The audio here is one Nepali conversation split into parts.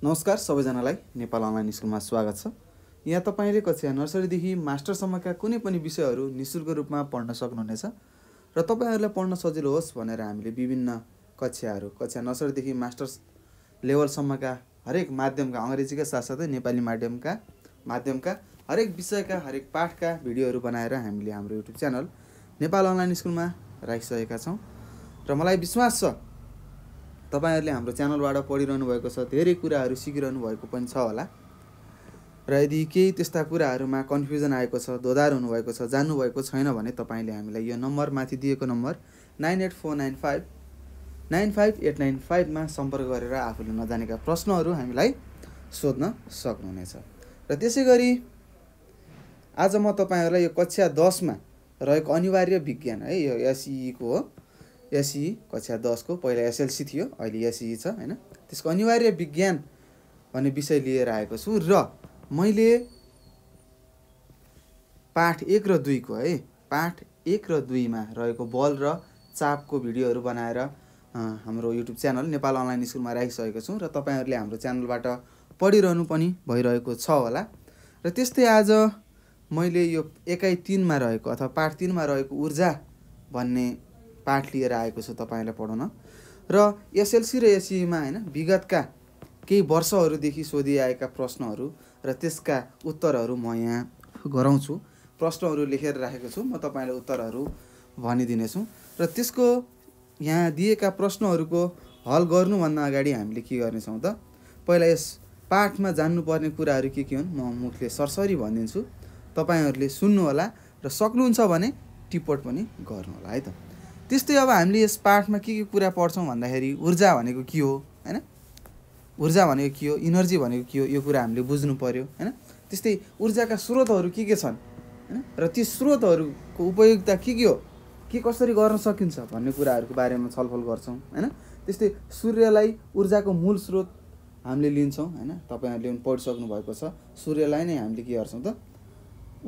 नमस्कार सबैजनालाई नेपाल अनलाइन स्कुलमा स्वागत छ। यहाँ तपाईले कक्षा नर्सरीदेखि मास्टरसम्मका कुनै पनि विषयहरू निशुल्क रूपमा पढ्न सक्नुहुनेछ र तपाईहरुलाई पढ्न सजिलो होस् भनेर हामीले विभिन्न कक्षा नर्सरीदेखि मास्टर्स लेभलसम्मका हरेक माध्यमका अंग्रेजीका साथसाथै नेपाली माध्यमका हरेक विषयका हरेक पाठका भिडियोहरू बनाएर हामीले हाम्रो युट्युब च्यानल नेपाल अनलाइन स्कुलमा राखिसकेका छौं र मलाई विश्वास छ तपाईहरुले हाम्रो च्यानलबाट पढिरहनु भएको छ, धेरै कुराहरू सिकिरहनु भएको पनि छ होला र यदि केही त्यस्ता कुराहरुमा कन्फ्युजन आएको छ, दोधार हुनु भएको छ, जान्नु भएको छैन भने तपाईले हामीलाई यो नम्बर माथि दिएको नम्बर 9849595895 मा सम्पर्क गरेर आफूले नजानेका प्रश्नहरू हामीलाई सोध्न सक्नुहुनेछ। र त्यसैगरी आज म तपाईहरुलाई यो कक्षा 10 मा रहेको अनिवार्य विज्ञान है, यो एसई को हो। एसई कक्षा 10 को पहिला एसएलसी थियो, अहिले एसई छ हैन। त्यसको अनिवार्य विज्ञान भन्ने विषय लिएर आएको छु र मैले पाठ 1 र 2 को है, पाठ 1 र 2 मा रहेको बल र चापको भिडियोहरू बनाएर हाम्रो युट्युब च्यानल नेपाल अनलाइन स्कुलमा राखिसकेको छु र तपाईहरुले हाम्रो च्यानलबाट पढिरहनु पनि भइरहेको छ होला। र त्यस्तै आज मैले यो एकाइ 3 मा रहेको अथवा पाठ 3 मा रहेको ऊर्जा भन्ने पाठ लिएर आएको छु तपाईहरुलाई पढाउन र एसएलसी र एसई मा हैन विगतका केही वर्षहरूदेखि सोधिआएका प्रश्नहरू र त्यसका उत्तरहरू म यहाँ गराउँछु। प्रश्नहरू लेखेर राखेको छु, म तपाईलाई उत्तरहरू भनिदिने छु र त्यसको यहाँ दिएका प्रश्नहरूको हल गर्नुभन्दा अगाडि हामीले के गर्ने छौं त, पहिला यस पाठमा जान्नुपर्ने कुराहरू के हुन् म मुखले सरसरी भनिदिन्छु, तपाईहरुले सुन्नु होला र सक्नुहुन्छ भने टिप्पणी पनि गर्नु होला है त। त्यस्तै अब हामीले यस पाठमा के कुरा पढ्छौं भन्दाखेरि ऊर्जा भनेको के हो हैन, ऊर्जा भनेको के हो, एनर्जी भनेको के हो, यो कुरा हामीले बुझ्नु पर्यो हैन। त्यस्तै ऊर्जाका स्रोतहरू के छन् हैन र ती स्रोतहरूको उपयोगिता के हो, के कसरी गर्न सकिन्छ भन्ने कुराहरूको बारेमा छलफल गर्छौं हैन। त्यस्तै सूर्यलाई ऊर्जाको मूल स्रोत हामीले लिन्छौं हैन, तपाईहरुले पनि पढिसक्नु भएको छ। सूर्यलाई नै हामीले के गर्छौं त,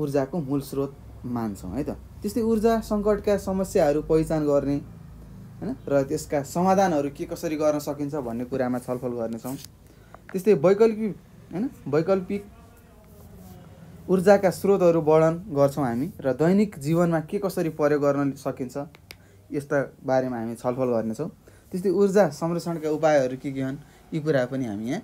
ऊर्जाको मूल स्रोत मान्छौं है त। त्यस्तै ऊर्जा संकटका समस्याहरू पहिचान गर्ने हैन र त्यसका समाधानहरू के कसरी गर्न सकिन्छ भन्ने कुरामा छलफल गर्नेछौं। त्यस्तै वैकल्पिक ऊर्जाका स्रोतहरू वर्णन गर्छौं हामी र दैनिक जीवनमा के कसरी प्रयोग गर्न सकिन्छ यस्ता बारेमा हामी छलफल गर्नेछौं। त्यस्तै ऊर्जा संरक्षणका उपायहरू के हुन् यी कुरा पनि हामी यहाँ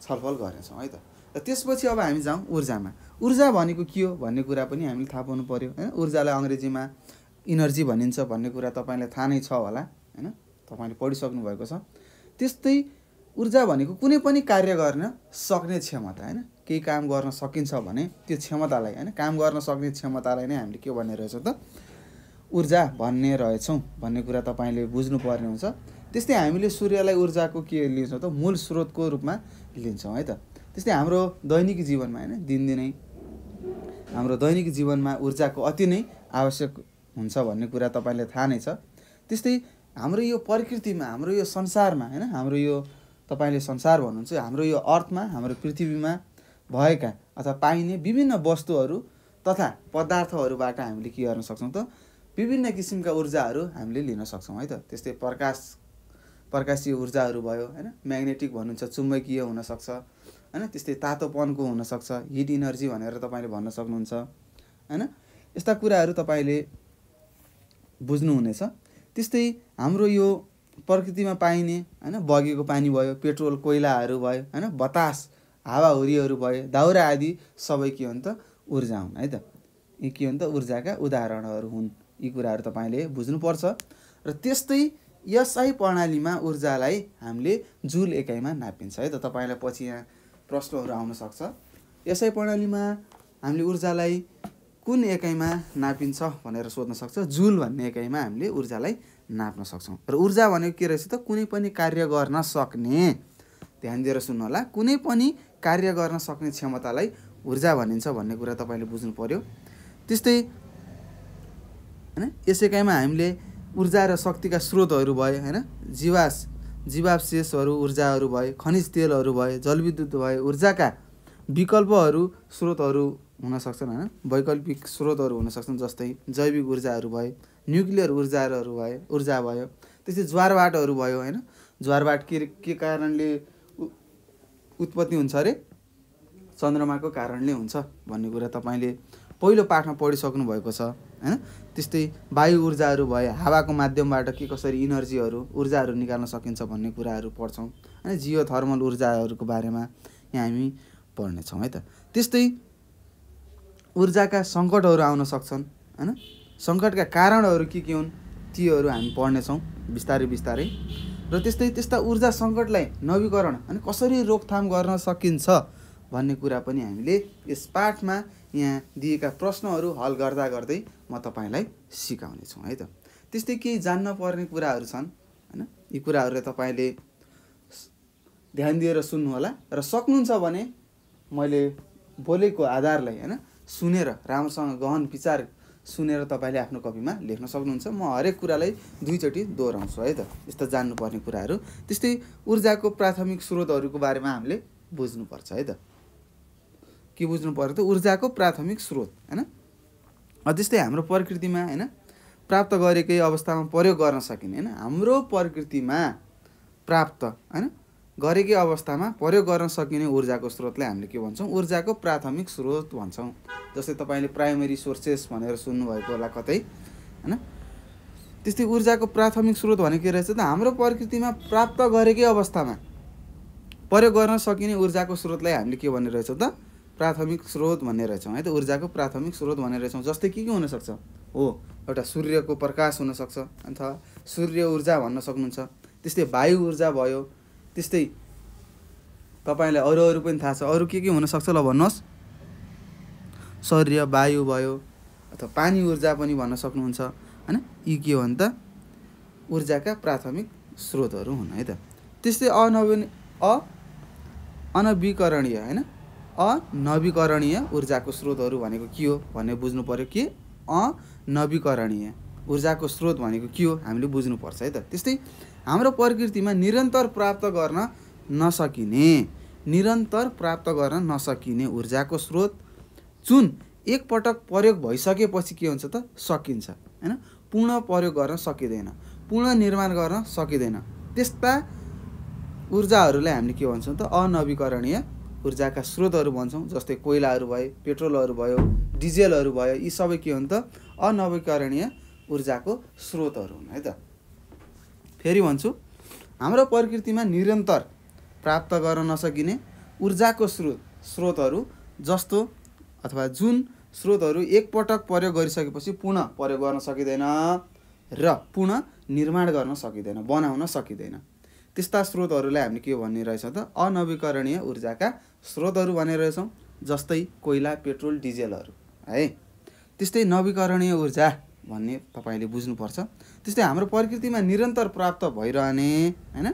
छलफल गर्नेछौं है त। र त्यसपछि अब हामी जाउँ ऊर्जामा। ऊर्जा भनेको के हो भन्ने कुरा पनि हामीले थाहा पाउनु पर्यो हैन। ऊर्जालाई अंग्रेजीमा एनर्जी भनिन्छ भन्ने कुरा तपाईलाई थाहा नै छ होला हैन, तपाईले पढिसक्नु भएको छ। त्यस्तै ऊर्जा भनेको कुनै पनि कार्य गर्न सक्ने क्षमता हैन, केही काम गर्न सकिन्छ भने त्यो क्षमतालाई हैन, काम गर्न सक्ने क्षमतालाई नै हामीले के भन्ने रहेछौं त, ऊर्जा भन्ने रहेछौं भन्ने कुरा तपाईले बुझ्नु पर्ने हुन्छ। त्यस्तै हामीले सूर्यलाई ऊर्जाको के लिन्छौं त, मूल स्रोतको रूपमा लिन्छौं है त। त्यस्तै हाम्रो दैनिक जीवनमा हैन, दिनदिनै हाम्रो दैनिक जीवनमा ऊर्जाको अति नै आवश्यक हुन्छ भन्ने कुरा तपाईलाई थाहा नै छ। त्यस्तै हाम्रो यो प्रकृतिमा, हाम्रो यो संसारमा हैन, हाम्रो यो तपाईले संसार भन्नुहुन्छ, हाम्रो यो अर्थमा, हाम्रो पृथ्वीमा भएका अथवा पाइने विभिन्न वस्तुहरू तथा पदार्थहरूबाट हामीले के गर्न सक्छौं त, विभिन्न किसिमका ऊर्जाहरू हामीले लिन सक्छौं है त। त्यस्तै प्रकाशीय ऊर्जाहरू भयो हैन, म्याग्नेटिक भन्नुहुन्छ, चुम्बकीय हुन सक्छ हैन, त्यस्तै तातोपनको हुन सक्छ, हिट एनर्जी भनेर तपाईले भन्न सक्नुहुन्छ हैन। यस्ता कुराहरू तपाईले बुझ्नु हुनेछ। त्यस्तै हाम्रो यो प्रकृतिमा पाइने हैन, बगेको पानी भयो, पेट्रोल कोइलाहरू भयो हैन, बतास हावाहुरीहरू भयो, दाउरा आदि सबै के हुन् त, ऊर्जा हुन् है त। यी के हुन् त, ऊर्जाका उदाहरणहरू हुन्। यी कुराहरू तपाईले बुझ्नु पर्छ। र त्यस्तै एसआई प्रणालीमा ऊर्जालाई हामीले जुल एकाइमा नापिन्छ है त। तपाईलाई पछि यहाँ प्रश्नहरू आउन सक्छ, एसआई प्रणालीमा हामीले ऊर्जालाई कुन एकाइमा नापिन्छ भनेर सोध्न सक्छ। जुल भन्ने एकाइमा हामीले ऊर्जालाई नाप्न सक्छौं। र ऊर्जा भनेको के रहेछ त, कुनै पनि कार्य गर्न सक्ने, ध्यान दिएर सुन्नु होला, कुनै पनि कार्य गर्न सक्ने क्षमतालाई ऊर्जा भनिन्छ भन्ने कुरा तपाईले बुझ्नु पर्यो। त्यस्तै हैन, यस एकाइमा हामीले ऊर्जा र शक्तिका स्रोतहरू भयो हैन, जीवावशेषहरू ऊर्जाहरू भयो, खनिज तेलहरू भयो, जलविद्युत भयो, ऊर्जाका विकल्पहरू स्रोतहरू हुन सक्छन् हैन, वैकल्पिक स्रोतहरू हुन सक्छन्, जस्तै जैविक ऊर्जाहरू भयो, न्युक्लियर ऊर्जा भयो। त्यस्तै ज्वारभाटहरू भयो हैन, ज्वारभाट के कारणले उत्पत्ति हुन्छ अरे चन्द्रमाको कारणले हुन्छ भन्ने कुरा तपाईँले पहिलो पाठमा पढिसक्नु भएको छ हैन। त्यस्तै वायु ऊर्जाहरू भए, हावाको माध्यमबाट के कसरी ऊर्जाहरू निकाल्न सकिन्छ भन्ने कुराहरू पढ्छौँ हैन। जियोथर्मल ऊर्जाहरूको बारेमा यहाँ हामी पढ्नेछौँ है त। त्यस्तै ऊर्जाका सङ्कटहरू आउन सक्छन् हैन। सङ्कटका कारणहरू के हुन् तीहरू हामी पढ्नेछौँ बिस्तारै। र त्यस्ता ऊर्जा सङ्कटलाई नवीकरण अनि कसरी रोकथाम गर्न सकिन्छ भन्ने कुरा पनि हामीले यस पाठमा यहाँ दिएका प्रश्नहरू हल गर्दै म तपाईँलाई सिकाउने छु है त। त्यस्तै केही जान्न पर्ने कुराहरू छन् हैन। यी कुराहरूलाई तपाईँले ध्यान दिएर सुन्नु होला र सक्नुहुन्छ भने मैले बोलेको आधारलाई हैन सुनेर राम्रोसँग गहन विचार सुनेर तपाईँले आफ्नो कपीमा लेख्न सक्नुहुन्छ। म हरेक कुरालाई दुईचोटि दोहोऱ्याउँछु है त, यस्ता जान्नुपर्ने कुराहरू। त्यस्तै ऊर्जाको प्राथमिक स्रोतहरूको बारेमा हामीले बुझ्नुपर्छ है त। के बुझ्नु पर्यो त? ऊर्जाको प्राथमिक स्रोत हैन। त्यस्तै हाम्रो प्रकृतिमा हैन प्राप्त गरेकै अवस्थामा प्रयोग गर्न सकिने हैन, हाम्रो प्रकृतिमा प्राप्त हैन गरेकै अवस्थामा प्रयोग गर्न सकिने ऊर्जाको स्रोतलाई हामीले के भन्छौँ? ऊर्जाको प्राथमिक स्रोत भन्छौँ। जस्तै तपाईँले प्राइमरी सोर्सेस भनेर सुन्नुभएको होला कतै हैन। त्यस्तै ऊर्जाको प्राथमिक स्रोत भनेको के रहेछ त? हाम्रो प्रकृतिमा प्राप्त गरेकै अवस्थामा प्रयोग गर्न सकिने ऊर्जाको स्रोतलाई हामीले के भन्ने रहेछौँ त? प्राथमिक स्रोत भन्ने रहेछौँ है त। ऊर्जाको प्राथमिक स्रोत भन्ने रहेछौँ। जस्तै के हुनसक्छ? हो एउटा सूर्यको प्रकाश हुनसक्छ अथवा सूर्य ऊर्जा भन्न सक्नुहुन्छ। त्यस्तै वायु ऊर्जा भयो। त्यस्तै तपाईँलाई अरू पनि थाहा छ, अरू के हुनसक्छ ल भन्नुहोस्? सौर्य वायु भयो अथवा पानी ऊर्जा पनि भन्न सक्नुहुन्छ हैन। यी के हो भने त ऊर्जाका प्राथमिक स्रोतहरू हुन् है त। त्यस्तै अनवीकरणीय हैन, अनवीकरणीय ऊर्जाको स्रोतहरू भनेको के हो भन्ने बुझ्नु पर्यो। के अनवीकरणीय ऊर्जाको स्रोत भनेको के हो हामीले बुझ्नुपर्छ है त। त्यस्तै हाम्रो प्रकृतिमा निरन्तर प्राप्त गर्न नसकिने ऊर्जाको स्रोत जुन एकपटक प्रयोग भइसकेपछि के हुन्छ त? सकिन्छ हैन। पुनः प्रयोग गर्न सकिँदैन, पुनः निर्माण गर्न सकिँदैन। त्यस्ता ऊर्जाहरूलाई हामीले के भन्छौँ त? अनवीकरणीय ऊर्जाका स्रोतहरू भन्छौँ। जस्तै कोइलाहरू भयो, पेट्रोलहरू भयो, डिजेलहरू भयो, यी सबै के हुन् त? अनवीकरणीय ऊर्जाको स्रोतहरू हुन् है त। फेरि भन्छु, हाम्रो प्रकृतिमा निरन्तर प्राप्त गर्न नसकिने ऊर्जाको स्रोतहरू जस्तो अथवा जुन स्रोतहरू एकपटक प्रयोग गरिसकेपछि पुनः प्रयोग गर्न सकिँदैन र पुनः निर्माण गर्न सकिँदैन, बनाउन सकिँदैन, त्यस्ता स्रोतहरूलाई हामीले के भन्ने रहेछ त? अनवीकरणीय ऊर्जाका स्रोतहरू भन्ने रहेछौँ। जस्तै कोइला, पेट्रोल, डिजेलहरू है। त्यस्तै नवीकरणीय ऊर्जा भन्ने तपाईँले बुझ्नुपर्छ। त्यस्तै हाम्रो प्रकृतिमा निरन्तर प्राप्त भइरहने हैन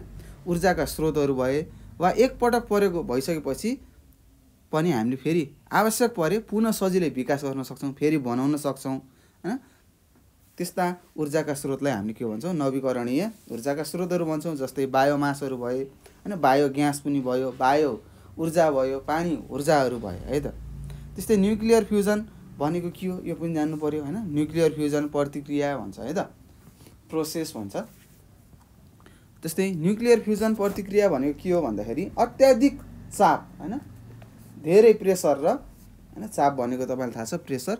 ऊर्जाका स्रोतहरू भए वा एकपटक प्रयोग भइसकेपछि पनि हामीले फेरि आवश्यक परे पुनः सजिलै विकास गर्न सक्छौँ, फेरि बनाउन सक्छौँ हैन। त्यस्ता ऊर्जाका स्रोतलाई हामीले के भन्छौँ? नवीकरणीय ऊर्जाका स्रोतहरू भन्छौँ। जस्तै बायोमासहरू भए हैन, बायोग्यास पनि भयो, बायो ऊर्जा भयो, पानी ऊर्जाहरू भयो है त। त्यस्तै न्युक्लियर फ्युजन भनेको के हो यो पनि जान्नु पर्यो हैन। न्युक्लियर फ्युजन प्रतिक्रिया भन्छ है त, प्रोसेस भन्छ। त्यस्तै न्युक्लियर फ्युजन प्रतिक्रिया भनेको के हो भन्दाखेरि अत्याधिक चाप हैन, धेरै प्रेसर र हैन, चाप भनेको तपाईँलाई थाहा छ प्रेसर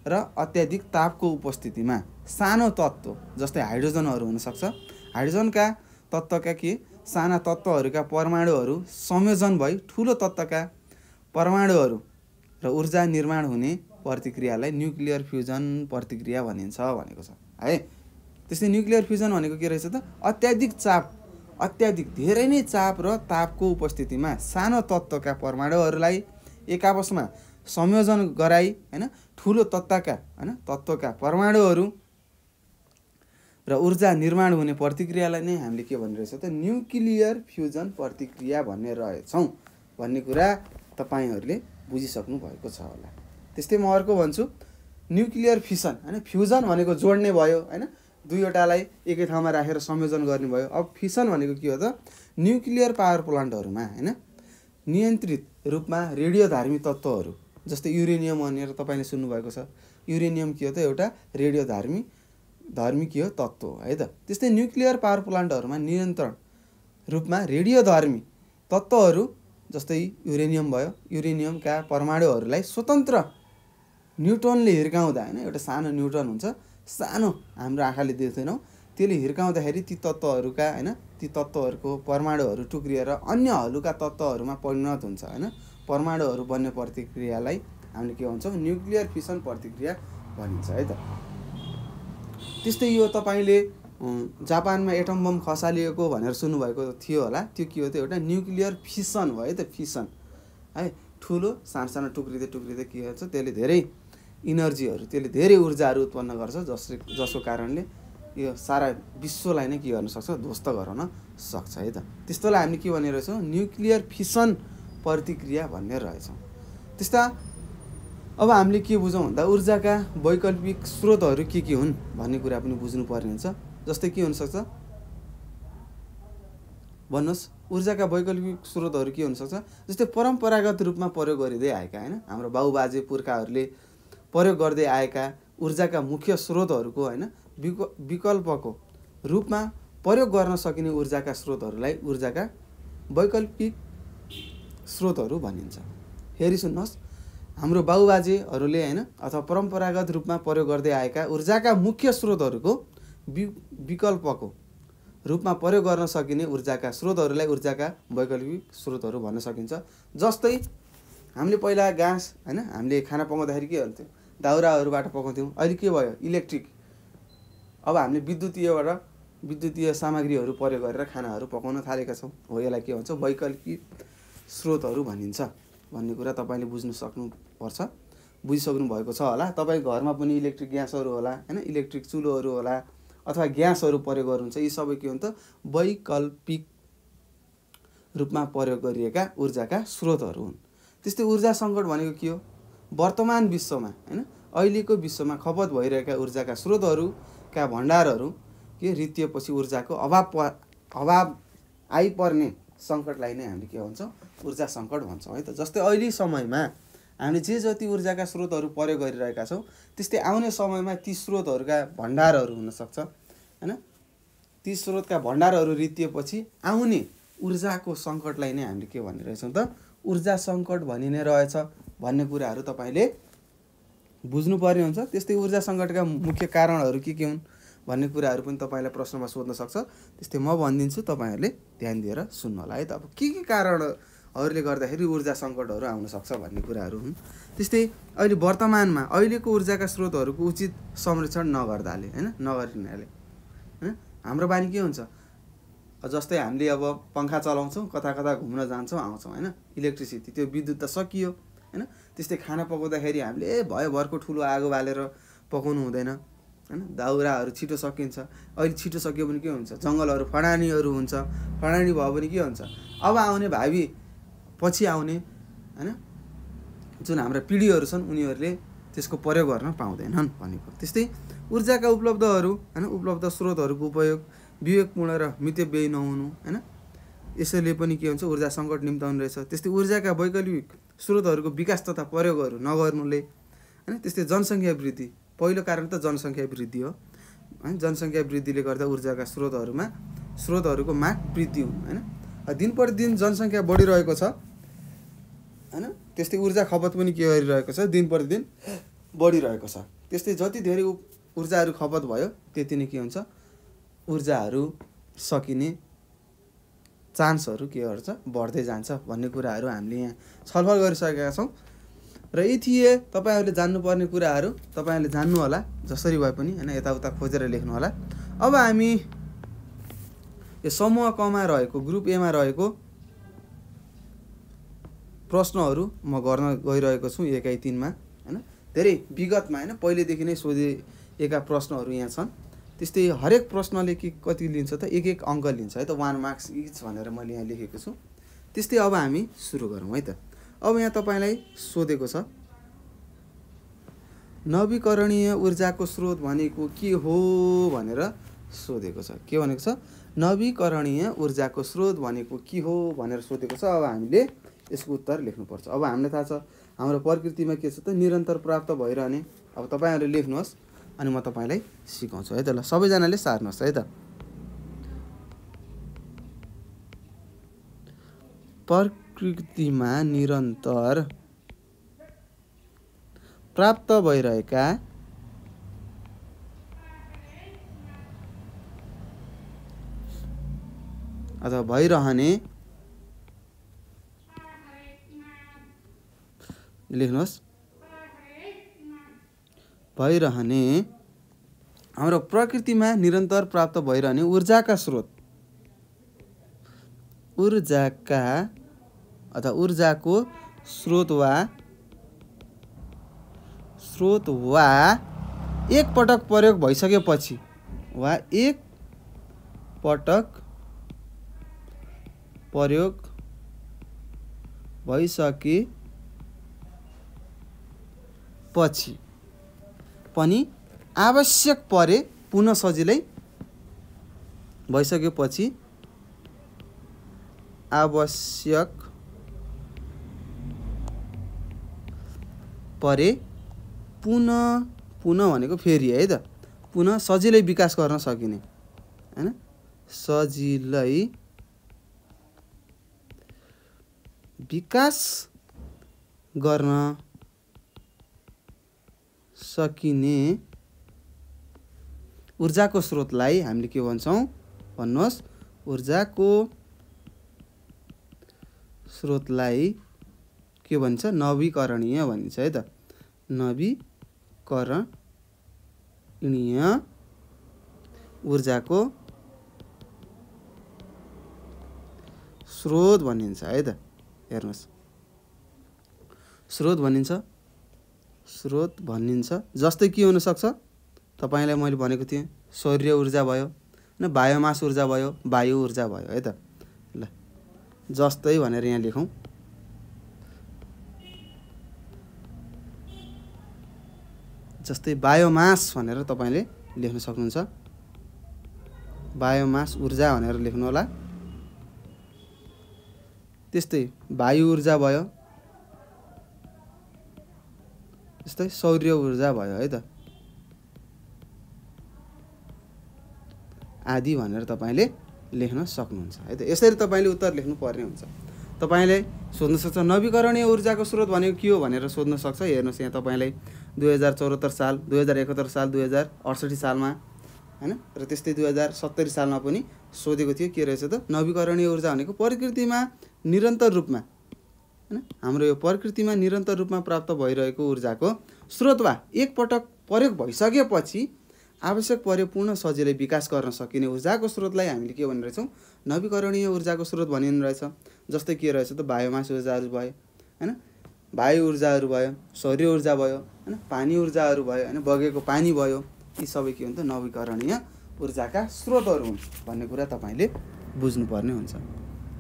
र अत्याधिक तापको उपस्थितिमा सानो तत्त्व जस्तै हाइड्रोजनहरू हुनसक्छ, हाइड्रोजनका तत्त्वका के साना तत्त्वहरूका परमाणुहरू संयोजन भई ठुलो तत्त्वका परमाणुहरू र ऊर्जा निर्माण हुने प्रतिक्रियालाई न्युक्लियर फ्युजन प्रतिक्रिया भनिन्छ भनेको छ है। त्यस्तै न्युक्लियर फ्युजन भनेको के रहेछ त? अत्याधिक चाप, अत्याधिक धेरै नै चाप र तापको उपस्थितिमा सानो तत्त्वका परमाणुहरूलाई एक आपसमा संयोजन गराई हैन ठुलो तत्त्वका परमाणुहरू र ऊर्जा निर्माण हुने प्रतिक्रियालाई नै हामीले के भन्ने रहेछ त? न्युक्लियर फ्युजन प्रतिक्रिया भन्ने रहेछौँ भन्ने कुरा तपाईँहरूले बुझिसक्नु भएको छ होला। त्यस्तै म अर्को भन्छु, न्युक्लियर फिसन हैन। फ्युजन भनेको जोड्ने भयो हैन, दुईवटालाई एकै ठाउँमा राखेर संयोजन गर्ने भयो। अब फिसन भनेको के हो त? न्युक्लियर पावर प्लान्टहरूमा हैन नियन्त्रित रूपमा रेडियोधर्मी तत्त्वहरू जस्तै युरेनियम भनेर तपाईँले सुन्नुभएको छ। युरेनियम के हो त? एउटा रेडियोधर्मी के हो? तत्त्व हो है त। त्यस्तै न्युक्लियर पावर प्लान्टहरूमा नियन्त्रण रूपमा रेडियोधर्मी तत्त्वहरू जस्तै युरेनियम भयो, युरेनियमका परमाणुहरूलाई स्वतन्त्र न्युट्रनले हिर्काउँदा होइन, एउटा सानो न्युट्रन हुन्छ, सानो हाम्रो आँखाले देख्दैनौँ, त्यसले हिर्काउँदाखेरि ती तत्त्वहरूका होइन, ती तत्त्वहरूको परमाणुहरू टुक्रिएर अन्य हलुका तत्त्वहरूमा परिणत हुन्छ होइन। परमाणुहरू बन्ने प्रतिक्रियालाई हामीले के भन्छौँ, न्युक्लियर फिसन प्रतिक्रिया भनिन्छ है त। त्यस्तै यो तपाईँले जापानमा एटम बम खसालिएको भनेर सुन्नुभएको थियो होला, त्यो के हो त, एउटा न्युक्लियर फिसन भयो त, फिसन है। ठुलो सानो सानो टुक्रिँदै के हुन्छ, त्यसले धेरै इनर्जीहरू, त्यसले धेरै ऊर्जाहरू उत्पन्न गर्छ, जसको कारणले यो सारा विश्वलाई नै के गर्न सक्छ, ध्वस्त गराउन सक्छ है त। त्यस्तोलाई हामीले के भन्ने रहेछौँ, न्युक्लियर फिसन प्रतिक्रिया भन्ने रहेछौँ। त्यस्ता अब हामीले के बुझौँ भन्दा ऊर्जाका वैकल्पिक स्रोतहरू के हुन् भन्ने कुरा पनि बुझ्नुपर्ने हुन्छ। जस्तै के हुनसक्छ भन्नुहोस्, ऊर्जाका वैकल्पिक स्रोतहरू के हुनसक्छ, जस्तै परम्परागत रूपमा प्रयोग गरिँदै आएका होइन, हाम्रो बाबुबाजे पुर्खाहरूले प्रयोग गर्दै आएका ऊर्जाका मुख्य स्रोतहरूको होइन विकल्पको रूपमा प्रयोग गर्न सकिने ऊर्जाका स्रोतहरूलाई ऊर्जाका वैकल्पिक स्रोतहरू भनिन्छ। फेरि सुन्नुहोस्, हाम्रो बाबुबाजेहरूले होइन अथवा परम्परागत रूपमा प्रयोग गर्दै आएका ऊर्जाका मुख्य स्रोतहरूको विकल्पको रूपमा प्रयोग गर्न सकिने ऊर्जाका स्रोतहरूलाई ऊर्जाका वैकल्पिक स्रोतहरू भन्न सकिन्छ। जस्तै हामीले पहिला ग्यास होइन, हामीले खाना पकाउँदाखेरि के हुन्थ्यो, दाउराहरूबाट पकाउँथ्यौँ, अहिले के भयो, इलेक्ट्रिक। अब हामीले विद्युतीय सामग्रीहरू प्रयोग गरेर खानाहरू पकाउन थालेका छौँ, हो यसलाई के भन्छ, वैकल्पिक स्रोतहरू भनिन्छ भन्ने कुरा तपाईँले बुझिसक्नु भएको छ होला। तपाईँ घरमा पनि इलेक्ट्रिक ग्यासहरू होला होइन, इलेक्ट्रिक चुलोहरू होला अथवा ग्यासहरू प्रयोग गर्नुहुन्छ, यी सबै के हुन्छ, वैकल्पिक रूपमा प्रयोग गरिएका ऊर्जाका स्रोतहरू हुन्। त्यस्तै ऊर्जा सङ्कट भनेको के हो, वर्तमान विश्वमा होइन, अहिलेको विश्वमा खपत भइरहेका ऊर्जाका स्रोतहरूका भण्डारहरू के रित्तिएपछि ऊर्जाको अभाव आइपर्ने सङ्कटलाई नै हामीले के भन्छौँ, ऊर्जा सङ्कट भन्छौँ है त। जस्तै अहिले समयमा हामीले जे जति ऊर्जाका स्रोतहरू प्रयोग गरिरहेका छौँ, त्यस्तै आउने समयमा ती स्रोतहरूका भण्डारहरू हुनसक्छ होइन, ती स्रोतका भण्डारहरू रित्तिएपछि आउने ऊर्जाको सङ्कटलाई नै हामीले के भन्ने रहेछौँ त, ऊर्जा सङ्कट भनिने रहेछ भन्ने कुराहरू तपाईँले बुझ्नुपर्ने हुन्छ। त्यस्तै ऊर्जा सङ्कटका मुख्य कारणहरू के हुन् भन्ने कुराहरू पनि तपाईँलाई प्रश्नमा सोध्न सक्छ। त्यस्तै म भनिदिन्छु, तपाईँहरूले ध्यान दिएर सुन्नु होला है त। अब के कारणहरूले गर्दाखेरि ऊर्जा सङ्कटहरू आउन सक्छ भन्ने कुराहरू हुन्। त्यस्तै अहिले वर्तमानमा अहिलेको ऊर्जाका स्रोतहरूको उचित संरक्षण नगर्नाले होइन, नगरिनाले होइन हाम्रो बानी के हुन्छ, जस्तै हामीले अब पङ्खा चलाउँछौँ, कता कता घुम्न जान्छौँ आउँछौँ होइन, इलेक्ट्रिसिटी, त्यो विद्युत त सकियो होइन। त्यस्तै खाना पकाउँदाखेरि हामीले भरको ठुलो आगो बालेर पकाउनु हुँदैन होइन, दाउराहरू छिटो सकिन्छ। अहिले छिटो सकियो भने के हुन्छ, जङ्गलहरू फडानीहरू हुन्छ, फडानी भयो भने के हुन्छ, अब आउने भावी पछि आउने होइन जुन हाम्रा पिँढीहरू छन् उनीहरूले त्यसको प्रयोग गर्न पाउँदैनन् भनेको। त्यस्तै ऊर्जाका उपलब्ध स्रोतहरूको उपयोग विवेकपूर्ण र मितव्ययी नहुनु होइन, यसैले पनि के हुन्छ, ऊर्जा सङ्कट निम्ताउने रहेछ। त्यस्तै ऊर्जाका वैकल्पिक स्रोतहरूको विकास तथा प्रयोगहरू नगर्नुले होइन। त्यस्तै जनसङ्ख्या वृद्धि, पहिलो कारण त जनसङ्ख्या वृद्धि हो होइन, जनसङ्ख्या वृद्धिले गर्दा ऊर्जाका स्रोतहरूको माग वृद्धि हुनु होइन। दिन प्रतिदिन जनसङ्ख्या बढिरहेको छ होइन, त्यस्तै ऊर्जा खपत पनि के गरिरहेको छ, दिन प्रतिदिन बढिरहेको छ। त्यस्तै जति धेरै ऊर्जाहरू खपत भयो त्यति नै के हुन्छ, ऊर्जाहरू सकिने चान्सहरू के गर्छ, बढ्दै जान्छ भन्ने कुराहरू हामीले यहाँ छलफल गरिसकेका छौँ। र यी थिए तपाईँहरूले जान्नुपर्ने कुराहरू, तपाईँहरूले जान्नु होला जसरी भए पनि होइन, यताउता खोजेर लेख्नु होला। अब हामी यो समूह कमा रहेको, ग्रुप एमा रहेको प्रश्नहरू म गर्न गइरहेको छु 1/3 होइन। धेरै विगतमा होइन पहिलेदेखि नै सोधिएका प्रश्नहरू यहाँ छन्। त्यस्तै हरेक प्रश्नले कति लिन्छ त, 1 अङ्क लिन्छ है त, 1 मार्क्स इच भनेर मैले यहाँ लेखेको छु। त्यस्तै अब हामी सुरु गरौँ है त। अब यहाँ तपाईँलाई सोधेको छ, नवीकरणीय ऊर्जाको स्रोत भनेको के हो भनेर सोधेको छ। के भनेको छ, नवीकरणीय ऊर्जाको स्रोत भनेको के हो भनेर सोधेको छ। अब हामीले यसको उत्तर लेख्नुपर्छ। अब हामीलाई थाहा छ हाम्रो प्रकृतिमा के छ त, निरन्तर प्राप्त भइरहने। अब तपाईँहरूले लेख्नुहोस् अनि म तपाईँलाई सिकाउँछु है त। ल सबैजनाले सार्नुहोस् है त। प्रकृतिमा निरन्तर प्राप्त भइरहेका अथवा भइरहने लेख्नुहोस् भइरहने हाम्रो प्रकृतिमा निरन्तर प्राप्त भइरहने ऊर्जाका स्रोत ऊर्जाका अथवा ऊर्जाको स्रोत वा एक पटक प्रयोग भइसकेपछि वा एक पटक प्रयोग भइसकेपछि पनि आवश्यक परे पुनः सजिलै भइसकेपछि आवश्यक परे पुनः भनेको फेरि है त पुनः सजिलै विकास गर्न सकिने हैन सजिलै विकास गर्न सकिने ऊर्जाको स्रोतलाई हामीले के भन्छौँ भन्नुहोस् ऊर्जाको स्रोतलाई के भन्छ नवीकरणीय भनिन्छ है त नवीकरणीय ऊर्जाको स्रोत भनिन्छ है त हेर्नुहोस् स्रोत भनिन्छ जस्तै के हुन सक्छ तपाईलाई मैले भनेको थिएँ सौर्य ऊर्जा भयो न बायोमास ऊर्जा भयो वायु ऊर्जा भयो है त ल जस्तै भनेर यहाँ लेखौँ जस्तै बायोमास भनेर तपाईले लेख्न सक्नुहुन्छ बायोमास ऊर्जा भनेर लेख्नु होला त्यस्तै वायु ऊर्जा भयो त्यस्तै सौर्य ऊर्जा भयो है त आदि भनेर तपाईले लेख्न सक्नुहुन्छ है त यसरी तपाईले उत्तर लेख्नु पर्ने हुन्छ तपाईले सोध्न सक्छ नवीकरणीय ऊर्जाको स्रोत भनेको के हो भनेर सोध्न सक्छ हेर्नुस् यहाँ तपाईलाई 2074 साल 2071 साल 2068 सालमा हैन र त्यस्तै 2070 सालमा पनि सोधेको थियो के रहेछ त नवीकरणीय ऊर्जा भनेको प्रकृतिमा निरन्तर रूपमा हैन हाम्रो यो प्रकृतिमा निरन्तर रूपमा प्राप्त भइरहेको ऊर्जाको स्रोत वा एक पटक प्रयोग भइसकेपछि आवश्यक परे पूर्ण सजिलै विकास गर्न सकिने ऊर्जाको स्रोतलाई हामीले के भनिरहेका छौं नवीकरणीय ऊर्जाको स्रोत भनिनु रहेछ जस्तै के रहेछ त बायोमास ऊर्जाहरू भयो हैन वायु ऊर्जाहरू भयो सौर्य ऊर्जा भयो हैन पानी ऊर्जाहरू भयो हैन बगेको पानी भयो यी सबै के हुन्छ नवीकरणीय ऊर्जाका स्रोतहरू हुन् भन्ने कुरा तपाईले बुझ्नुपर्ने हुन्छ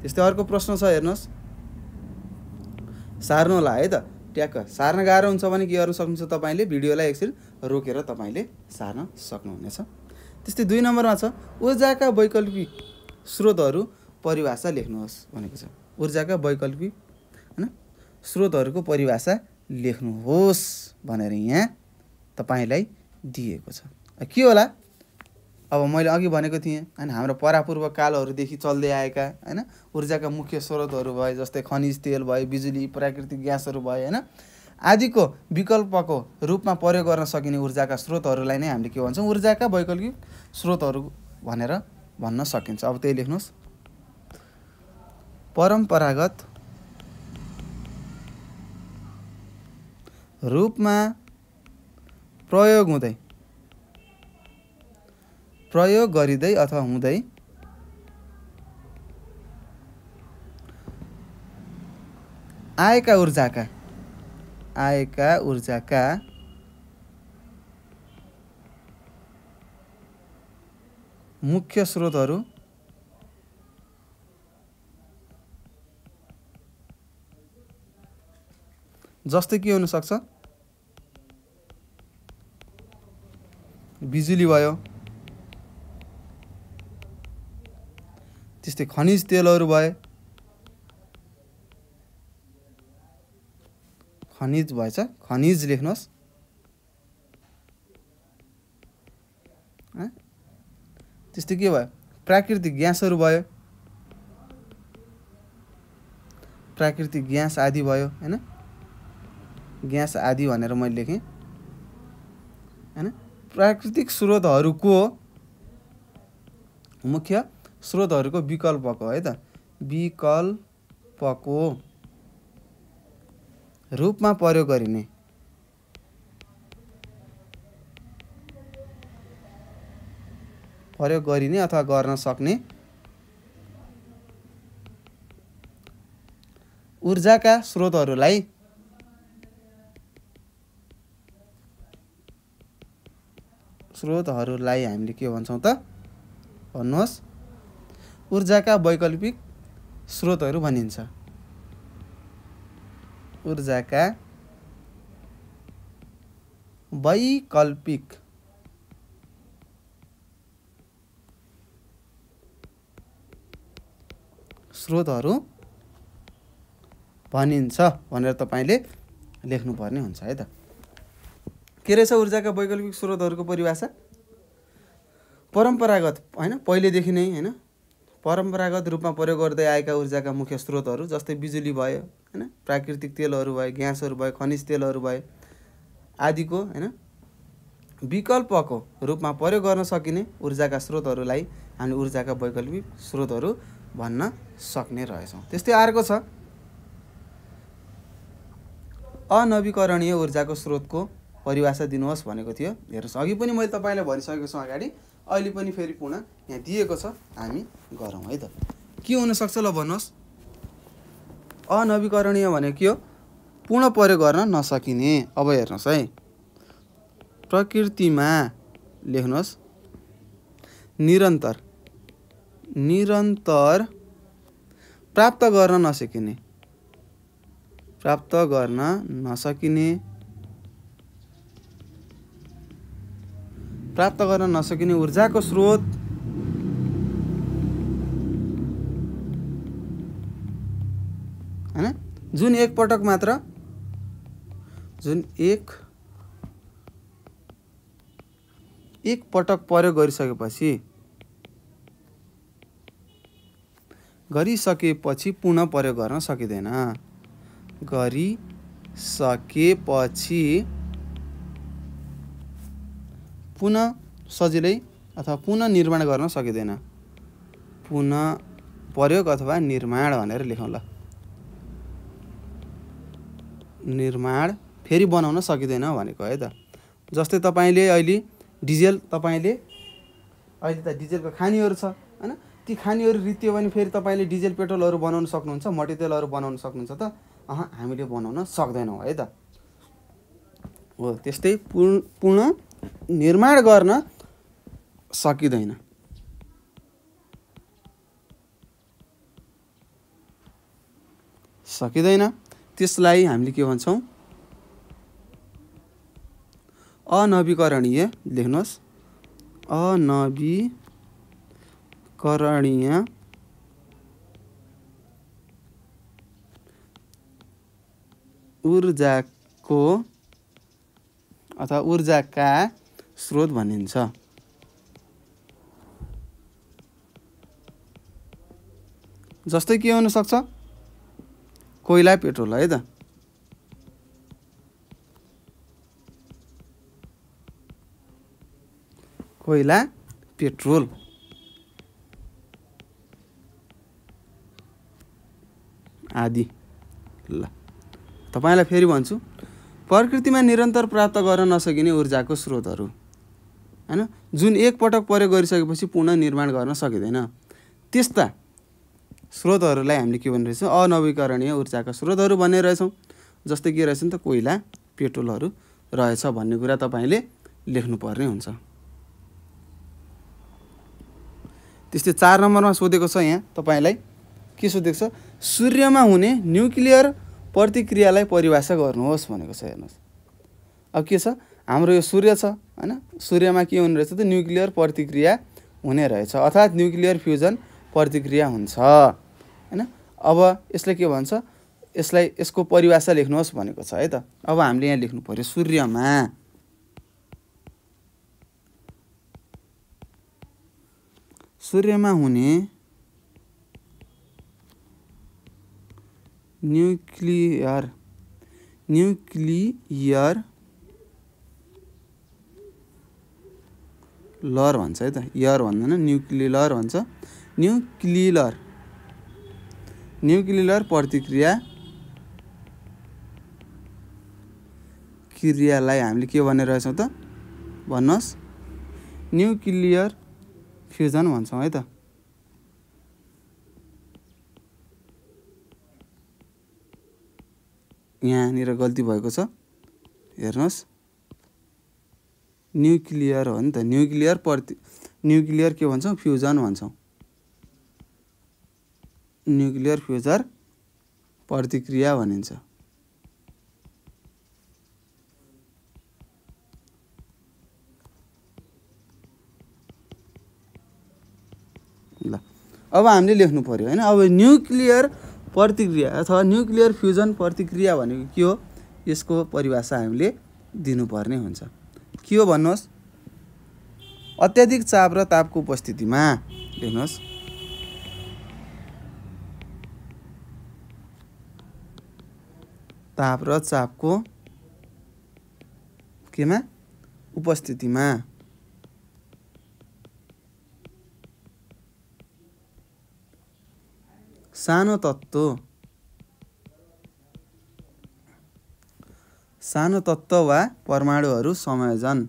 त्यस्तै अर्को प्रश्न छ हेर्नुस् सार्नु होला है त ट्याक्क सार्न गाह्रो हुन्छ भने के गर्न सक्नुहुन्छ तपाईले भिडियोलाई एकछिन रोकेर तपाईले सार्न सक्नुहुनेछ त्यस्तै 2 नम्बरमा छ ऊर्जाका वैकल्पिक स्रोतहरू परिभाषा लेख्नुहोस् भनेको छ ऊर्जाका वैकल्पिक हैन स्रोतहरूको परिभाषा लेख्नुहोस् भनेर यहाँ तपाईलाई दिएको छ के होला अब मैले अघि भनेको थिएँ हैन हाम्रो परापूर्व कालहरुदेखि चल्दै आएका हैन ऊर्जाका मुख्य स्रोतहरू भए जस्तै खनिज तेल भयो बिजुली प्राकृतिक ग्यासहरू भयो हैन आदिको विकल्पको रूपमा प्रयोग गर्न सकिने ऊर्जाका स्रोतहरूलाई नै हामीले के भन्छौं ऊर्जाका वैकल्पिक स्रोतहरू भनेर भन्न सकिन्छ अब त्यही लेख्नुस् परम्परागत रूपमा प्रयोग गरिँदै अथवा हुँदै आएका ऊर्जाका मुख्य स्रोतहरू जस्तै के हुन सक्छ बिजुली भयो त्यस्तै खनिज तेलहरू भए खनिज भएछ खनिज लेख्नुहोस् त्यस्तै के भयो प्राकृतिक ग्यासहरू भयो प्राकृतिक ग्यास आदि भयो हैन, ग्यास आदि भनेर मैले लेखेँ हैन। प्राकृतिक स्रोतहरूको मुख्य स्रोतहरूको विकल्पको है त विकल्पको रूपमा प्रयोग गरिने अथवा गर्न सक्ने ऊर्जाका स्रोतहरूलाई हामीले के भन्छौँ त भन्नुहोस्, ऊर्जाका वैकल्पिक स्रोतहरू भनिन्छ। ऊर्जाका वैकल्पिक स्रोतहरू भनिन्छ भनेर तपाईले लेख्नुपर्ने हुन्छ है त। के रहेछ ऊर्जाका वैकल्पिक स्रोतहरूको परिभाषा? परम्परागत हैन, पहिलेदेखि नै हैन, परम्परागत रूपमा प्रयोग गर्दै आएका ऊर्जाका मुख्य स्रोतहरू जस्तै बिजुली भयो हैन, प्राकृतिक तेलहरू भयो, ग्यासहरू भयो, खनिज तेलहरू भयो आदिको हैन विकल्पको रूपमा प्रयोग गर्न सकिने ऊर्जाका स्रोतहरूलाई हामी ऊर्जाका वैकल्पिक स्रोतहरू भन्न सक्ने रहेछौँ। त्यस्तै अर्को छ अनवीकरणीय ऊर्जाको स्रोतको परिभाषा दिनुहोस् भनेको थियो। हेर्नुहोस्, अघि पनि मैले तपाईँलाई भनिसकेको छु अगाडि, अहिले पनि फेरि पुनः यहाँ दिएको छ, हामी गरौँ है त। के हुनसक्छ ल भन्नुहोस्? अनवीकरणीय भनेको के हो? पुनः प्रयोग गर्न नसकिने। अब हेर्नुहोस् है, प्रकृतिमा लेख्नुहोस् निरन्तर प्राप्त गर्न नसकिने ऊर्जाको स्रोत हैन, जुन एक पटक प्रयोग गरिसकेपछि पुनः प्रयोग गर्न सकिँदैन। पुनः सजिलै अथवा पुनः निर्माण गर्न सकिँदैन। पुनः प्रयोग अथवा निर्माण भनेर लेखौँ ल। निर्माण फेरि बनाउन सकिँदैन भनेको है त। जस्तै तपाईँले अहिले डिजेल, अहिले त डिजेलको खानीहरू छ हैन, ती खानीहरू रित्यो भने फेरि तपाईँले डिजेल पेट्रोलहरू बनाउन सक्नुहुन्छ, मट्टीतेलहरू बनाउन सक्नुहुन्छ त? हामीले बनाउन सक्दैनौँ है त। हो त्यस्तै पुनः निर्माण गर्न सकिँदैन। त्यसलाई हामीले के भन्छौँ? अनवीकरणीय लेख्नुहोस्, अनवीकरणीय ऊर्जाको अथवा ऊर्जाका स्रोत भनिन्छ। जस्तै के हुन सक्छ? कोइला, पेट्रोल है त। कोइला, पेट्रोल आदि। ल तपाईलाई फेरि भन्छु, प्रकृतिमा निरन्तर प्राप्त गर्न नसकिने ऊर्जाको स्रोतहरू हैन, जुन एक पटक प्रयोग गरिसकेपछि पुनः निर्माण गर्न सकिँदैन, त्यस्ता स्रोतहरूलाई हामीले के भनिरहेछौँ? अनवीकरणीय ऊर्जाका स्रोतहरू भन्ने रहेछौँ। जस्तै के रहेछ नि त? कोइला, पेट्रोलहरू रहेछ भन्ने कुरा तपाईँले लेख्नुपर्ने हुन्छ। त्यस्तै 4 नम्बरमा सोधेको छ यहाँ तपाईँलाई, के सोधेको छ? सूर्यमा हुने न्युक्लियर प्रतिक्रियालाई परिभाषा गर्नुहोस् भनेको छ। हेर्नुहोस्, अब के छ? हाम्रो यो सूर्य छ हैन, सूर्यमा के हुने रहेछ त? न्युक्लियर प्रतिक्रिया हुने रहेछ, अर्थात् न्युक्लियर फ्युजन प्रतिक्रिया हुन्छ हैन। अब यसले के भन्छ? यसको परिभाषा लेख्नुहोस् भनेको छ है त। अब हामीले यहाँ लेख्नु पर्यो सूर्यमा हुने न्युक्लियर लर भन्छ है त, यर भन्दैन, न्युक्लियर भन्छ। न्युक्लियर क्रियालाई हामीले के भन्ने रहेछौँ त भन्नुहोस्, न्युक्लियर फ्युजन भन्छौँ है त। यहाँनिर गल्ती भएको छ, हेर्नुहोस्, न्युक्लियर हो नि त, न्युक्लियर के भन्छौँ, फ्युजन भन्छौँ। न्युक्लियर फ्युजन प्रतिक्रिया भनिन्छ। ल अब हामीले लेख्नु पर्यो हैन। अब न्युक्लियर प्रतिक्रिया अथवा न्युक्लियर फ्युजन प्रतिक्रिया भनेको के हो, यसको परिभाषा हामीले दिनुपर्ने हुन्छ। के हो भन्नुहोस्, अत्याधिक चाप र तापको उपस्थितिमा, लेख्नुहोस्, ताप र चापको केमा उपस्थितिमा सानो तत्त्व वा परमाणुहरू संयोजन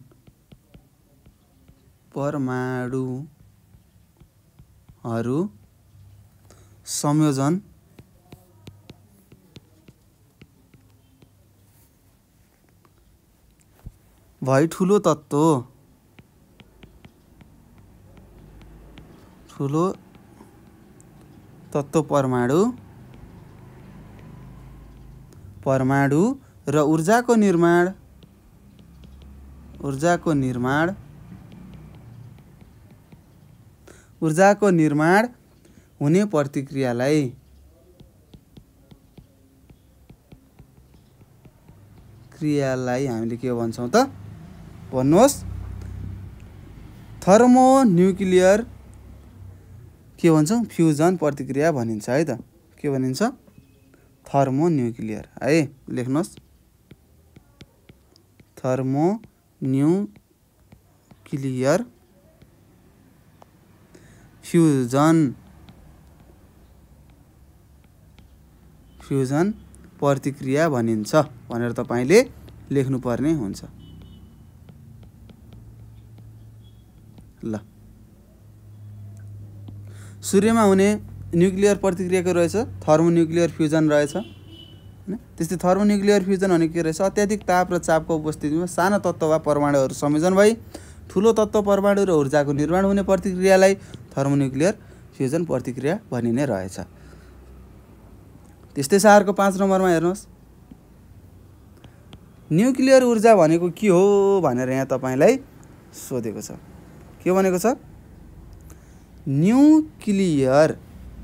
भई ठुलो तत्त्व परमाणु र ऊर्जाको निर्माण हुने प्रतिक्रियालाई हामीले के भन्छौँ त भन्नुहोस्, थर्मोन्युक्लियर के भन्छौँ, फ्युजन प्रतिक्रिया भनिन्छ है त। के भनिन्छ, थर्मोन्युक्लियर है, लेख्नुहोस्, थर्मोन्युक्लियर फ्युजन प्रतिक्रिया भनिन्छ भनेर तपाईले लेख्नुपर्ने हुन्छ। ल सूर्यमा हुने न्युक्लियर प्रतिक्रियाको रहेछ थर्मोन्युक्लियर फ्युजन रहेछ हैन। त्यस्तै थर्मोन्युक्लियर फ्युजन भनेको के रहेछ, अत्याधिक ताप र चापको उपस्थितिमा सानो तत्त्व वा परमाणुहरू संयोजन भई ठुलो तत्त्व परमाणु र ऊर्जाको निर्माण हुने प्रतिक्रियालाई थर्मोन्युक्लियर फ्युजन प्रतिक्रिया भनिने रहेछ। त्यस्तै 4 को 5 नम्बरमा हेर्नुहोस्, न्युक्लियर ऊर्जा भनेको के हो भनेर यहाँ तपाईलाई सोधेको छ। के भनेको छ, न्युक्लियर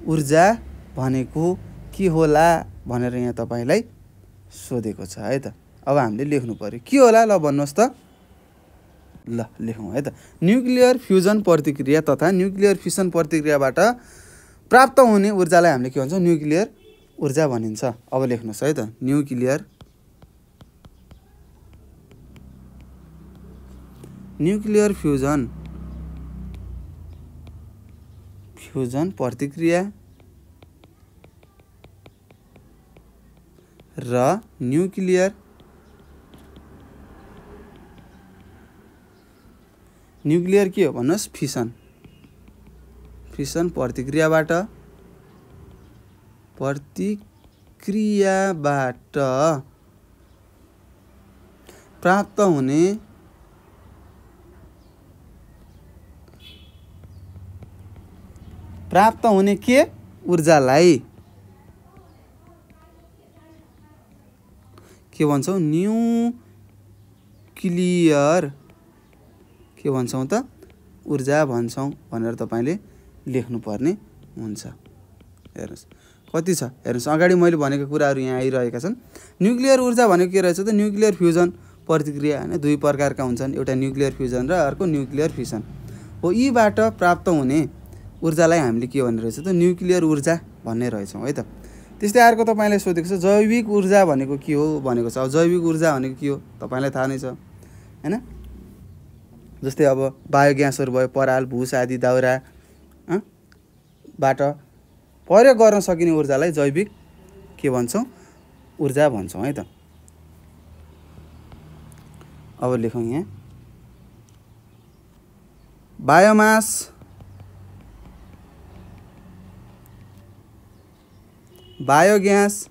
ऊर्जा भनेको के होला भनेर यहाँ तपाईलाई सोधेको छ है त। अब हामीले लेख्नु पर्यो, के होला ल भन्नुहोस् त। ल लेखौँ है त। न्युक्लियर फ्युजन प्रतिक्रिया तथा न्युक्लियर फिसन प्रतिक्रियाबाट प्राप्त हुने ऊर्जालाई हामीले के भन्छौँ, न्युक्लियर ऊर्जा भनिन्छ। अब लेख्नुहोस् है त, न्युक्लियर फ्युजन प्रतिक्रिया र न्युक्लियर के हो भन्नुहोस्, फिसन प्रतिक्रियाबाट प्राप्त हुने के ऊर्जालाई के भन्छौँ, न्युक्लियर के भन्छौँ त ऊर्जा भन्छौँ भनेर तपाईले लेख्नुपर्ने हुन्छ। हेर्नुहोस् कति छ, हेर्नुहोस् अगाडि मैले भनेको कुराहरू यहाँ आइरहेका छन्। न्युक्लियर ऊर्जा भनेको के रहेछ त, न्युक्लियर फ्युजन प्रतिक्रिया हैन, दुई प्रकारका हुन्छन्, एउटा न्युक्लियर फ्युजन र अर्को न्युक्लियर फिसन हो। यीबाट प्राप्त हुने ऊर्जालाई हामीले के भन्ने रहेछ त, न्युक्लियर ऊर्जा भन्ने रहेछौँ है त। त्यस्तै अर्को तपाईँलाई सोधेको छ जैविक ऊर्जा भनेको के हो भनेको छ। अब जैविक ऊर्जा भनेको के हो तपाईँलाई थाहा नै छ हैन। जस्तै अब बायोग्यासहरू भयो, पराल, भुस आदि दाउरा बाट प्रयोग गर्न सकिने ऊर्जालाई जैविक के भन्छौँ, ऊर्जा भन्छौँ है त। अब लेखौँ यहाँ बायोमास, बायोग्यास,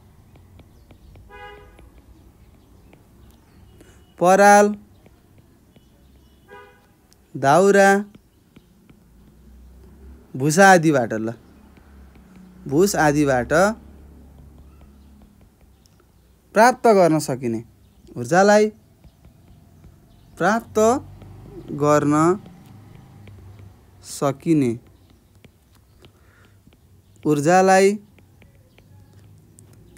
पराल, दाउरा, भुसा आदिबाट ल भुस आदिबाट प्राप्त गर्न सकिने ऊर्जालाई प्राप्त गर्न सकिने ऊर्जालाई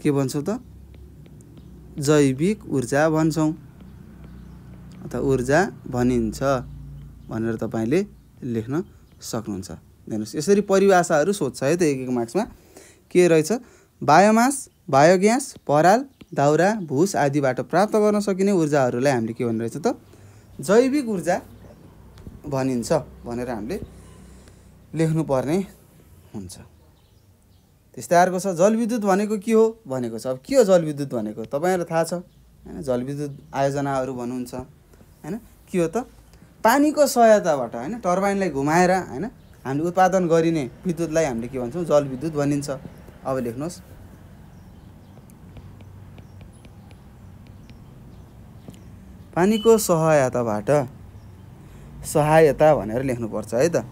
के भन्छौँ त जैविक ऊर्जा भन्छौँ अथवा ऊर्जा भनिन्छ भनेर तपाईँले लेख्न सक्नुहुन्छ। हेर्नुहोस् यसरी परिभाषाहरू सोध्छ है त एक मार्क्समा। के रहेछ बायोमास, बायोग्यास, पराल, दाउरा, भुस आदिबाट प्राप्त गर्न सकिने ऊर्जाहरूलाई हामीले के भन्ने रहेछ त जैविक ऊर्जा भनिन्छ भनेर हामीले लेख्नुपर्ने हुन्छ। त्यस्तै अर्को छ जलविद्युत भनेको के हो भनेको छ। अब के हो जलविद्युत भनेको तपाईँहरूलाई थाहा छ हैन। जलविद्युत आयोजनाहरू भन्नुहुन्छ हैन। के हो त पानीको सहायताबाट हैन टर्बाइनलाई घुमाएर हैन हामीले उत्पादन गरिने विद्युतलाई हामीले के भन्छौँ जलविद्युत भनिन्छ। अब लेख्नुहोस् पानीको सहायताबाट, सहायता भनेर लेख्नुपर्छ है त,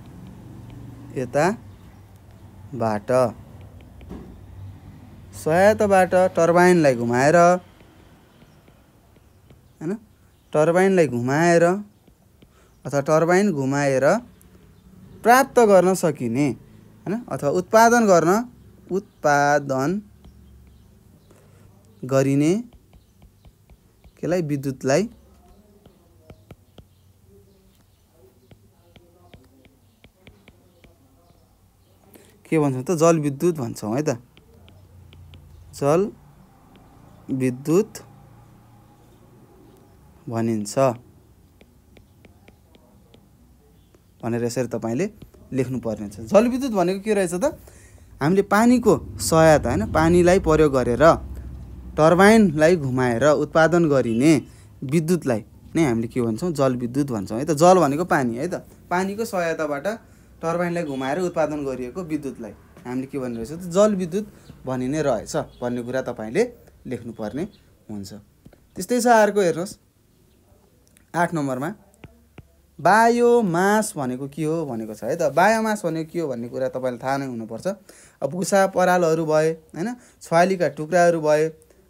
यताबाट सहायताबाट टर्बाइनलाई घुमाएर हैन टर्बाइनलाई घुमाएर अथवा टर्बाइन घुमाएर प्राप्त गर्न सकिने हैन अथवा उत्पादन गरिने केलाई विद्युतलाई के भन्छौँ त जलविद्युत भन्छौँ है त। जलविद्युत भनिन्छ भनेर यसरी तपाईँले लेख्नुपर्ने छ। जलविद्युत भनेको के रहेछ त हामीले पानीको सहायता हैन पानीलाई प्रयोग गरेर टर्बाइनलाई घुमाएर उत्पादन गरिने विद्युतलाई नै हामीले के भन्छौँ जलविद्युत भन्छौँ है त। जल भनेको पानी है त, पानीको सहायताबाट टर्बाइनलाई घुमाएर उत्पादन गरिएको विद्युतलाई हामीले के भन्ने रहेछ त जलविद्युत भनिने रहेछ भन्ने कुरा तपाईँले लेख्नुपर्ने हुन्छ। त्यस्तै छ अर्को हेर्नुहोस् 8 नम्बरमा बायोमास भनेको के हो भनेको छ है त। बायोमास भनेको के हो भन्ने कुरा तपाईँलाई थाहा नै हुनुपर्छ। अब भुसा परालहरू भए हैन छ्वालीका टुक्राहरू भए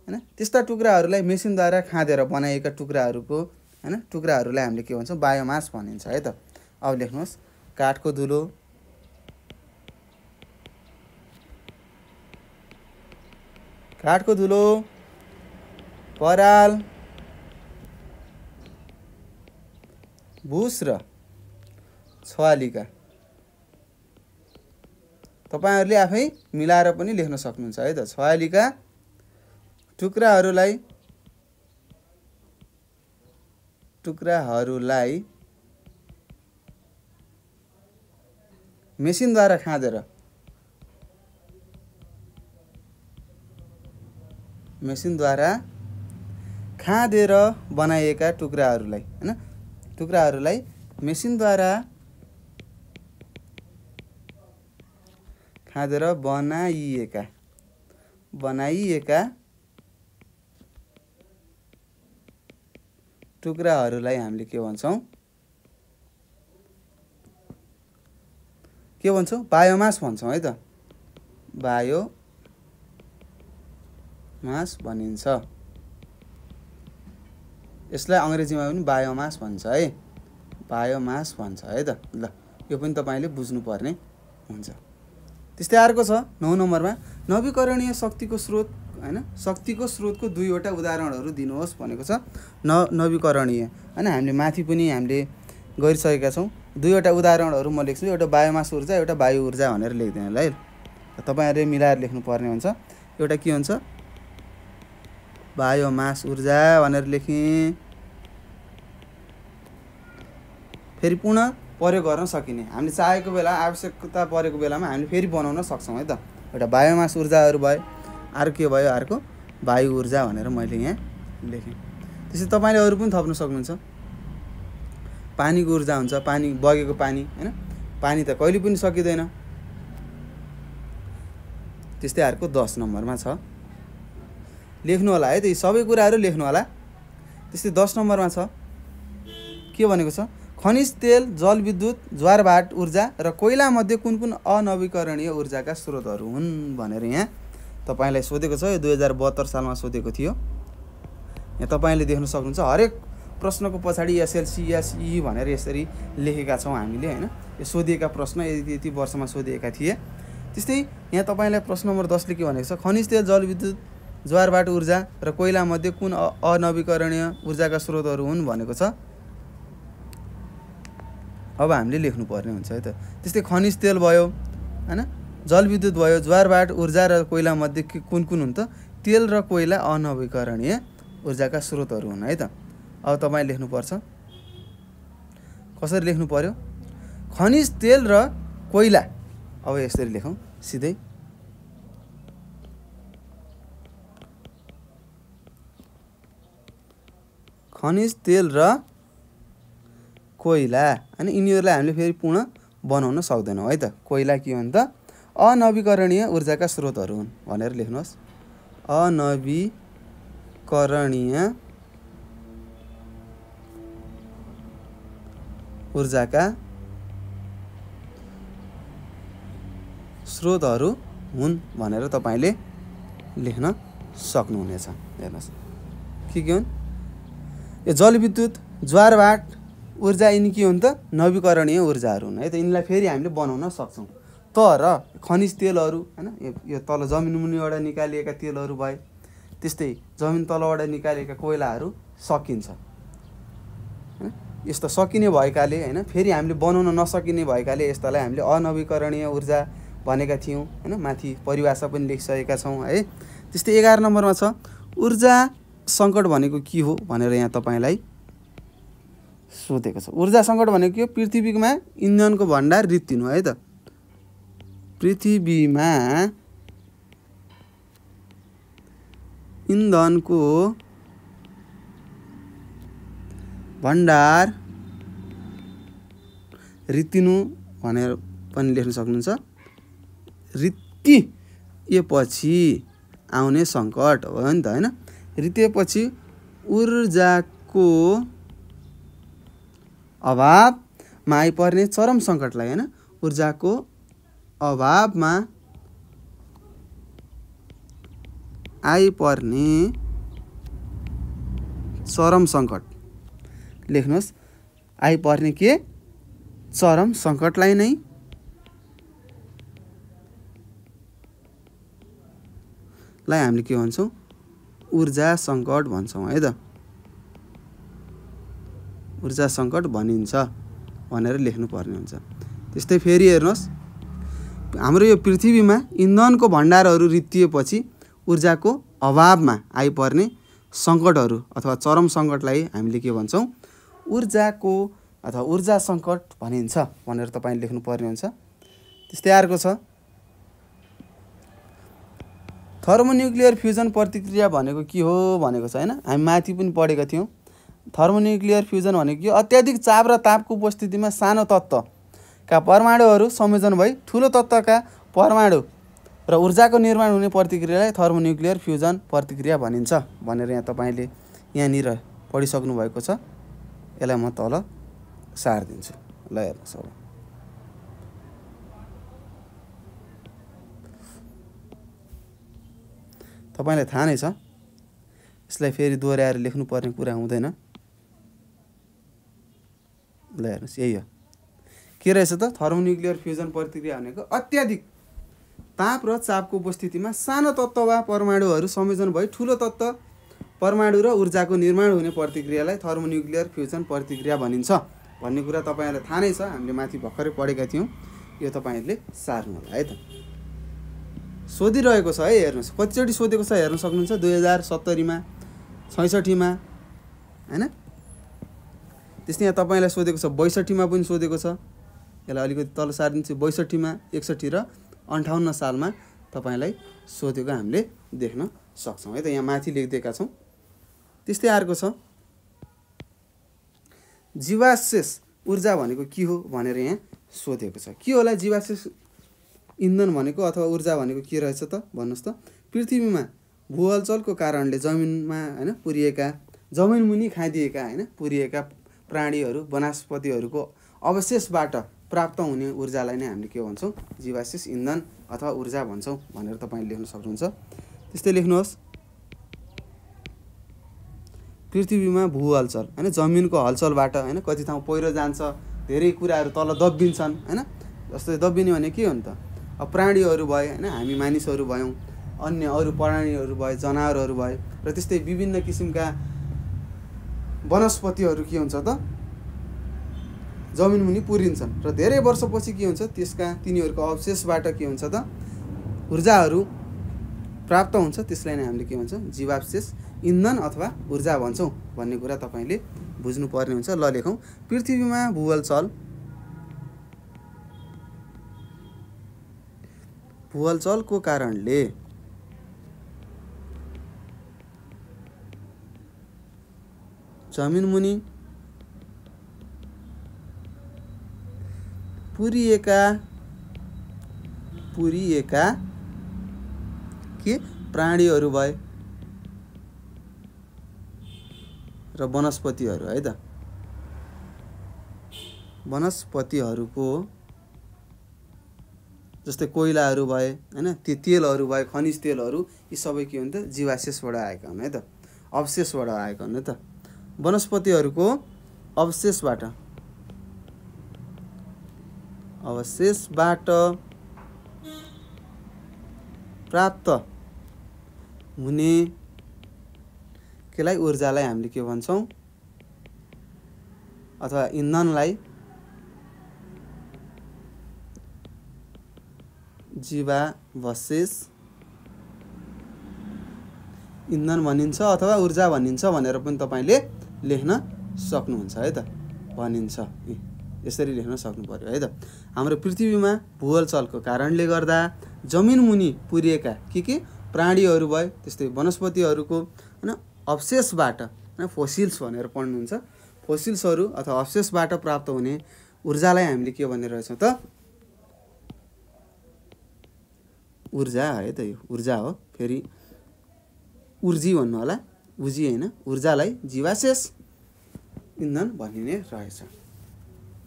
हैन त्यस्ता टुक्राहरूलाई मेसिनद्वारा खाँदेर बनाइएका टुक्राहरूको हैन टुक्राहरूलाई हामीले के भन्छौँ बायोमास भनिन्छ है त। अब लेख्नुहोस् काठको धुलो, काठको धुलो, पराल, भुस र छ्वालीका तपाईहरुले आफै मिलाएर पनि लेख्न सक्नुहुन्छ है त। छ्वालीका टुक्राहरूलाई मेसिनद्वारा खाँदेर बनाइएका टुक्राहरूलाई हैन टुक्राहरूलाई मेसिनद्वारा खाँदेर बनाइएका टुक्राहरूलाई हामीले के भन्छौँ बायोमास भन्छौँ है त। बायोमास भनिन्छ। यसलाई अंग्रेजीमा पनि बायोमास भन्छ है, बायोमास भन्छ है त। ल यो पनि तपाईले बुझ्नुपर्ने हुन्छ। त्यस्तै अर्को छ 9 नम्बरमा नवीकरणीय शक्तिको स्रोत हैन शक्तिको स्रोतको दुईवटा उदाहरणहरू दिनुहोस् भनेको छ। नवीकरणीय हैन हामीले माथि पनि हामीले गरिसकेका छौं। दुईवटा उदाहरणहरू म लेख्छु, एउटा बायोमास ऊर्जा एउटा वायु ऊर्जा भनेर लेख्दिनु ल। तपाईहरुले मिलाएर लेख्नु पर्ने हुन्छ। एउटा के हुन्छ बायोमास ऊर्जा भनेर लेखेँ। फेरि पुनः प्रयोग गर्न सकिने, हामीले चाहेको बेला आवश्यकता परेको बेलामा हामीले फेरि बनाउन सक्छौँ है त। एउटा बायोमास ऊर्जाहरू भयो, अर्को के भयो, अर्को वायु ऊर्जा भनेर मैले यहाँ लेखेँ। त्यसै तपाईँले अरू पनि थप्न सक्नुहुन्छ। पानीको ऊर्जा हुन्छ, पानी बगेको पानी हैन, पानी त कहिले पनि सकिँदैन। त्यस्तै अर्को 10 नम्बरमा छ, लेख्नु होला है त, यी सबै कुराहरू लेख्नु होला। त्यस्तै 10 नम्बरमा छ के भनेको छ, खनिज तेल, जलविद्युत, ज्वारभाट ऊर्जा र कोइला मध्ये कुन कुन अनवीकरणीय ऊर्जाका स्रोतहरू हुन् भनेर यहाँ तपाईँलाई सोधेको छ। यो 2072 सालमा सोधेको थियो। यहाँ तपाईँले देख्न सक्नुहुन्छ हरेक प्रश्नको पछाडि एसएलसी एसई भनेर यसरी लेखेका छौँ हामीले हैन। यो सोधिएका प्रश्न यति वर्षमा सोधिएका थिए। त्यस्तै यहाँ तपाईँलाई प्रश्न नम्बर 10 ले के भनेको छ, खनिज तेल, जलविद्युत, ज्वारभाट ऊर्जा र कोइला मध्ये कुन अनवीकरणीय ऊर्जाका स्रोतहरू हुन् भनेको छ। अब हामीले लेख्नु पर्ने हुन्छ है त। त्यस्तै खनिज तेल भयो हैन, जलविद्युत भयो, ज्वारभाट ऊर्जा र कोइला मध्ये कुन कुन हुन् त, तेल र कोइला अनवीकरणीय ऊर्जाका स्रोतहरू हुन् है त। अब तपाईँ लेख्नुपर्छ, कसरी लेख्नु पर्यो, खनिज तेल र कोइला। अब यसरी लेखौँ सिधै, खनिज तेल र कोइला अनि यिनीहरूलाई हामीले फेरि पुनः बनाउन सक्दैनौँ है त। कोइला के हो नि त, अनवीकरणीय ऊर्जाका स्रोतहरू हुन् भनेर लेख्नुहोस्। अनवीकरणीय ऊर्जाका स्रोतहरू हुन् भनेर तपाईँले लेख्न सक्नुहुनेछ। हेर्नुहोस् के हुन्, यो जलविद्युत, ज्वारभाट ऊर्जा यिनी के हुन् त, नवीकरणीय ऊर्जाहरू हुन् है त। यिनीलाई फेरि हामीले बनाउन सक्छौँ। तर खनिज तेलहरू हैन, यो तल जमिन मुनिबाट निकालिएका तेलहरू भए, त्यस्तै जमिन तलबाट निकालिएका कोइलाहरू सकिन्छ हैन। यस्तो सकिने भएकाले हैन, फेरि हामीले बनाउन नसकिने भएकाले यस्तालाई हामीले अनवीकरणीय ऊर्जा भनेका थियौँ हैन। माथि परिभाषा पनि लेखिसकेका छौँ है। त्यस्तै 11 नम्बरमा छ, ऊर्जा सङ्कट भनेको के हो भनेर यहाँ तपाईँलाई सोधेको छ। ऊर्जा सङ्कट भनेको के हो, पृथ्वीमा इन्धनको भण्डार रित्तिनु है त। पृथ्वीमा इन्धनको भण्डार रित्तिनु भनेर पनि लेख्न सक्नुहुन्छ। रित्तिएपछि आउने सङ्कट हो नि त हैन। रित्तिएपछि ऊर्जाको अभावमा आइपर्ने चरम सङ्कटलाई हैन, ऊर्जाको अभावमा आइपर्ने चरम सङ्कट लेख्नुहोस्। आइपर्ने के, चरम सङ्कटलाई नै हामीले के भन्छौँ, ऊर्जा सङ्कट भन्छौँ है त। ऊर्जा सङ्कट भनिन्छ भनेर लेख्नुपर्ने हुन्छ। त्यस्तै फेरि हेर्नुहोस्, हाम्रो यो पृथ्वीमा इन्धनको भण्डारहरू रित्तिएपछि ऊर्जाको अभावमा आइपर्ने सङ्कटहरू अथवा चरम सङ्कटलाई हामीले के भन्छौँ, ऊर्जाको अथवा ऊर्जा सङ्कट भनिन्छ भनेर तपाईँ लेख्नुपर्ने हुन्छ। त्यस्तै अर्को छ, थर्मोन्युक्लियर फ्युजन प्रतिक्रिया भनेको के हो भनेको छ हैन। हामी माथि पनि पढेका थियौँ। थर्मोन्युक्लियर फ्युजन भनेको के, अत्याधिक चाप र तापको उपस्थितिमा सानो तत्त्वका परमाणुहरू संयोजन भई ठुलो तत्त्वका परमाणु र ऊर्जाको निर्माण हुने प्रतिक्रियालाई थर्मोन्युक्लियर फ्युजन प्रतिक्रिया भनिन्छ भनेर यहाँ तपाईँले यहाँनिर पढिसक्नु भएको छ। यसलाई म तल सारिदिन्छु। ल हेर्नुहोस्, अब तपाईँलाई थाहा नै छ, यसलाई फेरि दोहोऱ्याएर लेख्नुपर्ने कुरा हुँदैन। ल हेर्नुहोस्, यही हो के रहेछ त, थर्मोन्युक्लियर फ्युजन प्रतिक्रिया भनेको अत्याधिक ताप र चापको उपस्थितिमा सानो तत्त्व वा परमाणुहरू संयोजन भई ठुलो तत्त्व परमाणु र ऊर्जाको निर्माण हुने प्रतिक्रियालाई थर्मोन्युक्लियर फ्युजन प्रतिक्रिया भनिन्छ भन्ने कुरा तपाईँहरूलाई थाहा नै छ। हामीले माथि भर्खरै पढेका थियौँ। यो तपाईँहरूले सार्नु होला है त। सोधिरहेको छ है। हेर्नुहोस् कतिचोटि सोधेको छ हेर्न सक्नुहुन्छ, 2070मा, 66मा हैन। त्यस्तै यहाँ तपाईँलाई सोधेको छ 62मा पनि सोधेको छ। यसलाई अलिकति तल सारिदिन्छु। 62मा, 61 र 58 सालमा तपाईँलाई सोधेको हामीले देख्न सक्छौँ है त। यहाँ माथि लेखिदिएका छौँ। त्यस्तै अर्को छ जीवावशेष ऊर्जा भनेको के हो भनेर यहाँ सोधेको छ। के होला जीवावशेष इन्धन भनेको अथवा ऊर्जा भनेको के रहेछ त भन्नुहोस् त। पृथ्वीमा भूहलचलको कारणले जमिनमा हैन पुरिएका, जमिनमुनि खाइदिएका हैन पुरिएका प्राणीहरू, वनस्पतिहरूको अवशेषबाट प्राप्त हुने ऊर्जालाई नै हामीले के भन्छौँ, जीवावशेष इन्धन अथवा ऊर्जा भन्छौँ भनेर तपाईँले लेख्न सक्नुहुन्छ। त्यस्तै लेख्नुहोस् पृथ्वीमा भूहलचल हैन, जमिनको हलचलबाट हैन कति ठाउँ पहिरो जान्छ, धेरै कुराहरू तल दबिन्छन् हैन। जस्तै दबिने भने के हो नि त, अब प्राणीहरू भए हैन, हामी मानिसहरू भयौँ, अन्य अरू प्राणीहरू भए, जनावरहरू भए, र त्यस्तै विभिन्न किसिमका वनस्पतिहरू के हुन्छ त जमिनमुनि पुरिन्छन् र धेरै वर्षपछि के हुन्छ त्यसका तिनीहरूको अवशेषबाट के हुन्छ त ऊर्जाहरू प्राप्त हुन्छ। त्यसलाई नै हामीले के भन्छौँ, जीवावशेष इन्धन अथवा ऊर्जा भन्छौँ भन्ने कुरा तपाईँले बुझ्नुपर्ने हुन्छ। ल लेखौँ पृथ्वीमा भूहलचलको कारणले जमिनमुनि पुरिएका के प्राणीहरू भए र वनस्पतिहरू है त, वनस्पतिहरूको जस्तै कोइलाहरू भए हैन, ती तेलहरू भए, खनिज तेलहरू, यी सबै के हुन् त जीवावशेषबाट आएका हुन् है त, अवशेषबाट आएका हुन् है त। वनस्पतिहरूको अवशेषबाट प्राप्त हुने केलाई ऊर्जालाई हामीले के भन्छौँ अथवा इन्धनलाई जीवावशेष इन्धन भनिन्छ अथवा ऊर्जा भनिन्छ भनेर पनि तपाईँले लेख्न सक्नुहुन्छ है त। भनिन्छ यसरी लेख्न सक्नु पर्यो है त। हाम्रो पृथ्वीमा भूहलचलको कारणले गर्दा जमिनमुनि पुरिएका के प्राणीहरू भए, त्यस्तै वनस्पतिहरूको हैन अवशेषबाट हैन, फोसिल्स भनेर पढ्नुहुन्छ, फोसिल्सहरू अथवा अवशेषबाट प्राप्त हुने ऊर्जालाई हामीले के भन्ने रहेछौँ त ऊर्जा है त। यो ऊर्जा हो, फेरि ऊर्जी भन्नु होला, उजी हैन, ऊर्जालाई जीवावशेष इन्धन भनिने रहेछ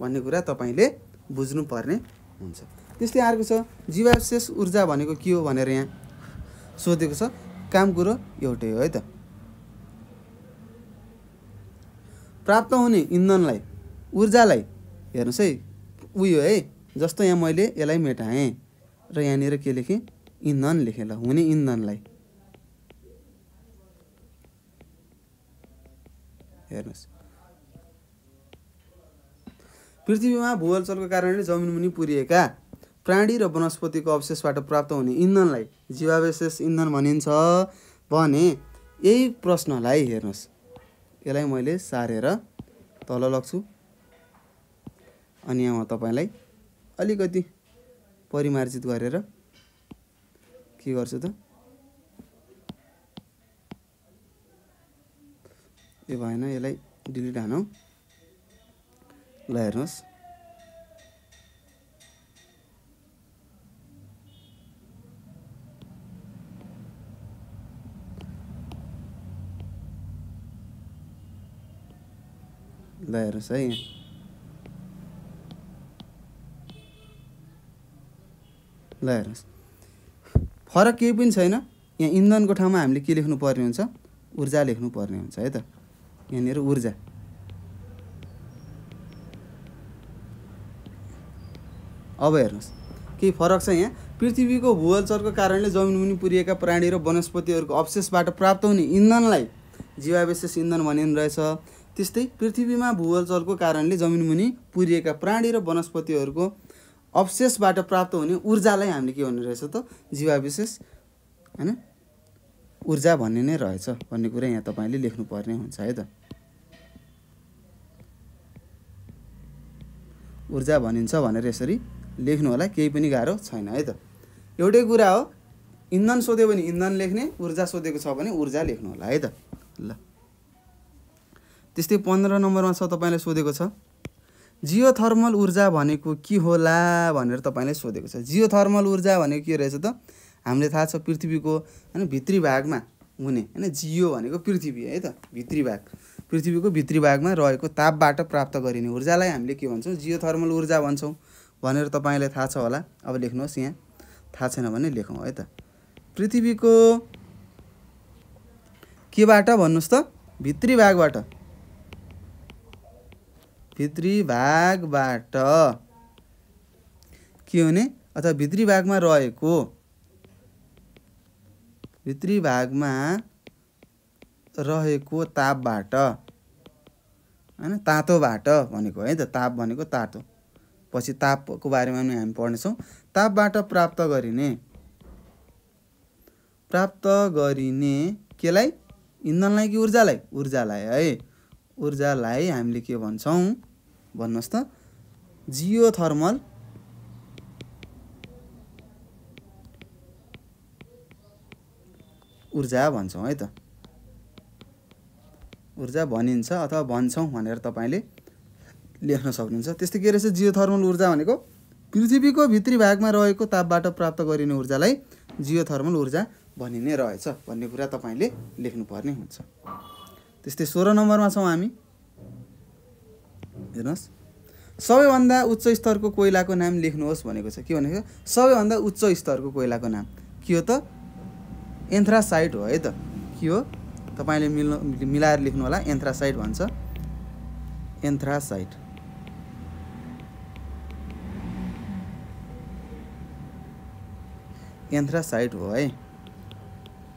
भन्ने कुरा तपाईँले बुझ्नुपर्ने हुन्छ। त्यस्तै अर्को छ जीवावशेष ऊर्जा भनेको के हो भनेर यहाँ सोधेको छ। काम कुरो एउटै हो है त। प्राप्त हुने इन्धनलाई, ऊर्जालाई हेर्नुहोस् है, उयो है, जस्तो यहाँ मैले यसलाई मेटाएँ र यहाँनिर के लेखेँ, इन्धन लेखेँ। ल हुने इन्धनलाई हेर्नुहोस् पृथ्वीमा भूहलचलको कारणले जमिनमुनि पुरिएका प्राणी र वनस्पतिको अवशेषबाट प्राप्त हुने इन्धनलाई जीवावशेष इन्धन भनिन्छ भने यही प्रश्नलाई हेर्नुहोस्, यसलाई मैले सारेर तल लग्छु अनि यहाँ तपाईँलाई अलिकति परिमार्जित गरेर के गर्छु त, यो भएन, यसलाई डिलिट हानौँ। ल हेर्नुहोस् ल हेर्नुहोस् है, ल हेर्नुहोस् फरक केही पनि छैन। यहाँ इन्धनको ठाउँमा हामीले के लेख्नु पर्ने हुन्छ, ऊर्जा लेख्नु पर्ने हुन्छ है त। यहाँनिर ऊर्जा, अब हेर्नुहोस् केही फरक छ यहाँ। पृथ्वीको भूहलचलको कारणले जमिनमुनि पुरिएका प्राणी र वनस्पतिहरूको अवशेषबाट प्राप्त हुने इन्धनलाई जीवावशेष इन्धन भनिने रहेछ। त्यस्तै पृथ्वीमा भूहलचलको कारणले जमिनमुनि पुरिएका प्राणी र वनस्पतिहरूको अवशेषबाट प्राप्त हुने ऊर्जालाई हामीले के भन्ने रहेछ त जीवावशेष हैन ऊर्जा भन्ने नै रहेछ भन्ने कुरा यहाँ तपाईले लेख्नुपर्ने हुन्छ है त। ऊर्जा भनिन्छ भनेर यसरी लेख्नु होला, केही पनि गाह्रो छैन है त। एउटै कुरा हो, इन्धन सोध्यो भने इन्धन लेख्ने, ऊर्जा सोधेको छ भने ऊर्जा लेख्नु होला है त। ल त्यस्तै 15 नम्बरमा छ तपाईलाई सोधेको छ जियोथर्मल ऊर्जा भनेको के होला भनेर तपाईलाई सोधेको छ। जियोथर्मल ऊर्जा भनेको के रहेछ त हामीले थाहा छ पृथ्वीको हैन भित्री भागमा हुने हैन जियो भनेको पृथ्वी है त भित्री भाग पृथ्वीको भित्री भागमा रहेको तापबाट प्राप्त गरिने ऊर्जालाई हामीले के भन्छौँ जियोथर्मल ऊर्जा भन्छौँ भनेर तपाईलाई थाहा छ होला। अब लेख्नुहोस् यहाँ थाहा छैन भने लेखौँ है त। पृथ्वीको केबाट भन्नुस् त भित्री भागबाट के हुने अथवा भित्री भागमा रहेको तापबाट हैन तातोबाट भनेको है त। ताप भनेको तातो, पछि तापको बारेमा पनि हामी पढ्नेछौँ। तापबाट प्राप्त गरिने केलाई इन्धनलाई कि ऊर्जालाई है ऊर्जालाई हामीले के भन्छौँ भन्नुहोस् त जियोथर्मल ऊर्जा भन्छौँ है त। ऊर्जा भनिन्छ अथवा भन्छौँ भनेर तपाईले लेख्न सक्नुहुन्छ। त्यस्तै के रहेछ जियोथर्मल ऊर्जा भनेको पृथ्वीको भित्री भागमा रहेको तापबाट प्राप्त गरिने ऊर्जालाई जियोथर्मल ऊर्जा भनिने रहेछ भन्ने कुरा तपाईले लेख्नुपर्ने हुन्छ। त्यस्तै 16 नम्बरमा छौँ हामी। हेर्नुहोस् सबैभन्दा उच्च स्तरको कोइलाको नाम लेख्नुहोस् भनेको छ। के भनेको सबैभन्दा उच्च स्तरको कोइलाको नाम के हो त एन्थ्रासाइट हो है त। के हो तपाईले मिलाएर लेख्नु होला, एन्थ्रासाइट भन्छ। एन्थ्रासाइट हो है।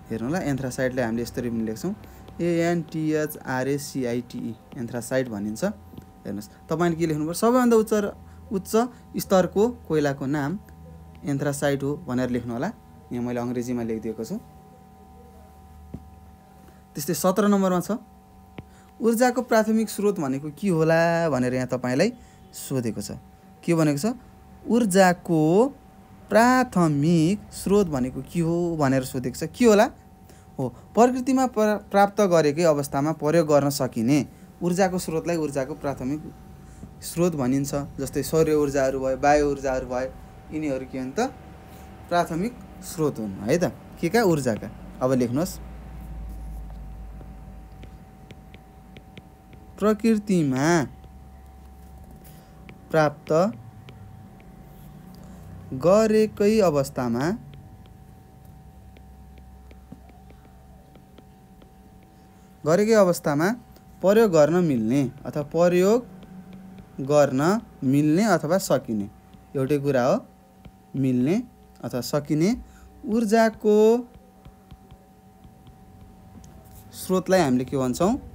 हेर्नु होला एन्थ्रासाइटलाई हामीले यसरी पनि लेख्छौँ ANTHRACITE एन्थ्रासाइट भनिन्छ। हेर्नुहोस् तपाईले के लेख्नु पर्छ सबैभन्दा उच्च स्तरको कोइलाको नाम एन्थ्रासाइट हो भनेर लेख्नु होला। यहाँ मैले अङ्ग्रेजीमा लेखिदिएको छु। त्यस्तै 17 नम्बरमा छ ऊर्जाको प्राथमिक स्रोत भनेको के होला भनेर यहाँ तपाईलाई सोधेको छ। के भनेको छ ऊर्जाको प्राथमिक स्रोत भनेको के हो भनेर सोधेको छ। के होला हो प्रकृतिमा प्राप्त गरेकै अवस्थामा प्रयोग गर्न सकिने ऊर्जाको स्रोतलाई ऊर्जाको प्राथमिक स्रोत भनिन्छ। जस्तै सौर्य ऊर्जाहरू भयो, वायु ऊर्जाहरू भयो, यिनीहरू के हुन् त प्राथमिक स्रोत हुन् है त के का ऊर्जाका। अब लेख्नुहोस् प्रकृतिमा प्राप्त गरेकै अवस्थामा प्रयोग गर्न मिल्ने अथवा सकिने एउटै कुरा हो मिल्ने अथवा सकिने ऊर्जाको स्रोतलाई हामीले के भन्छौँ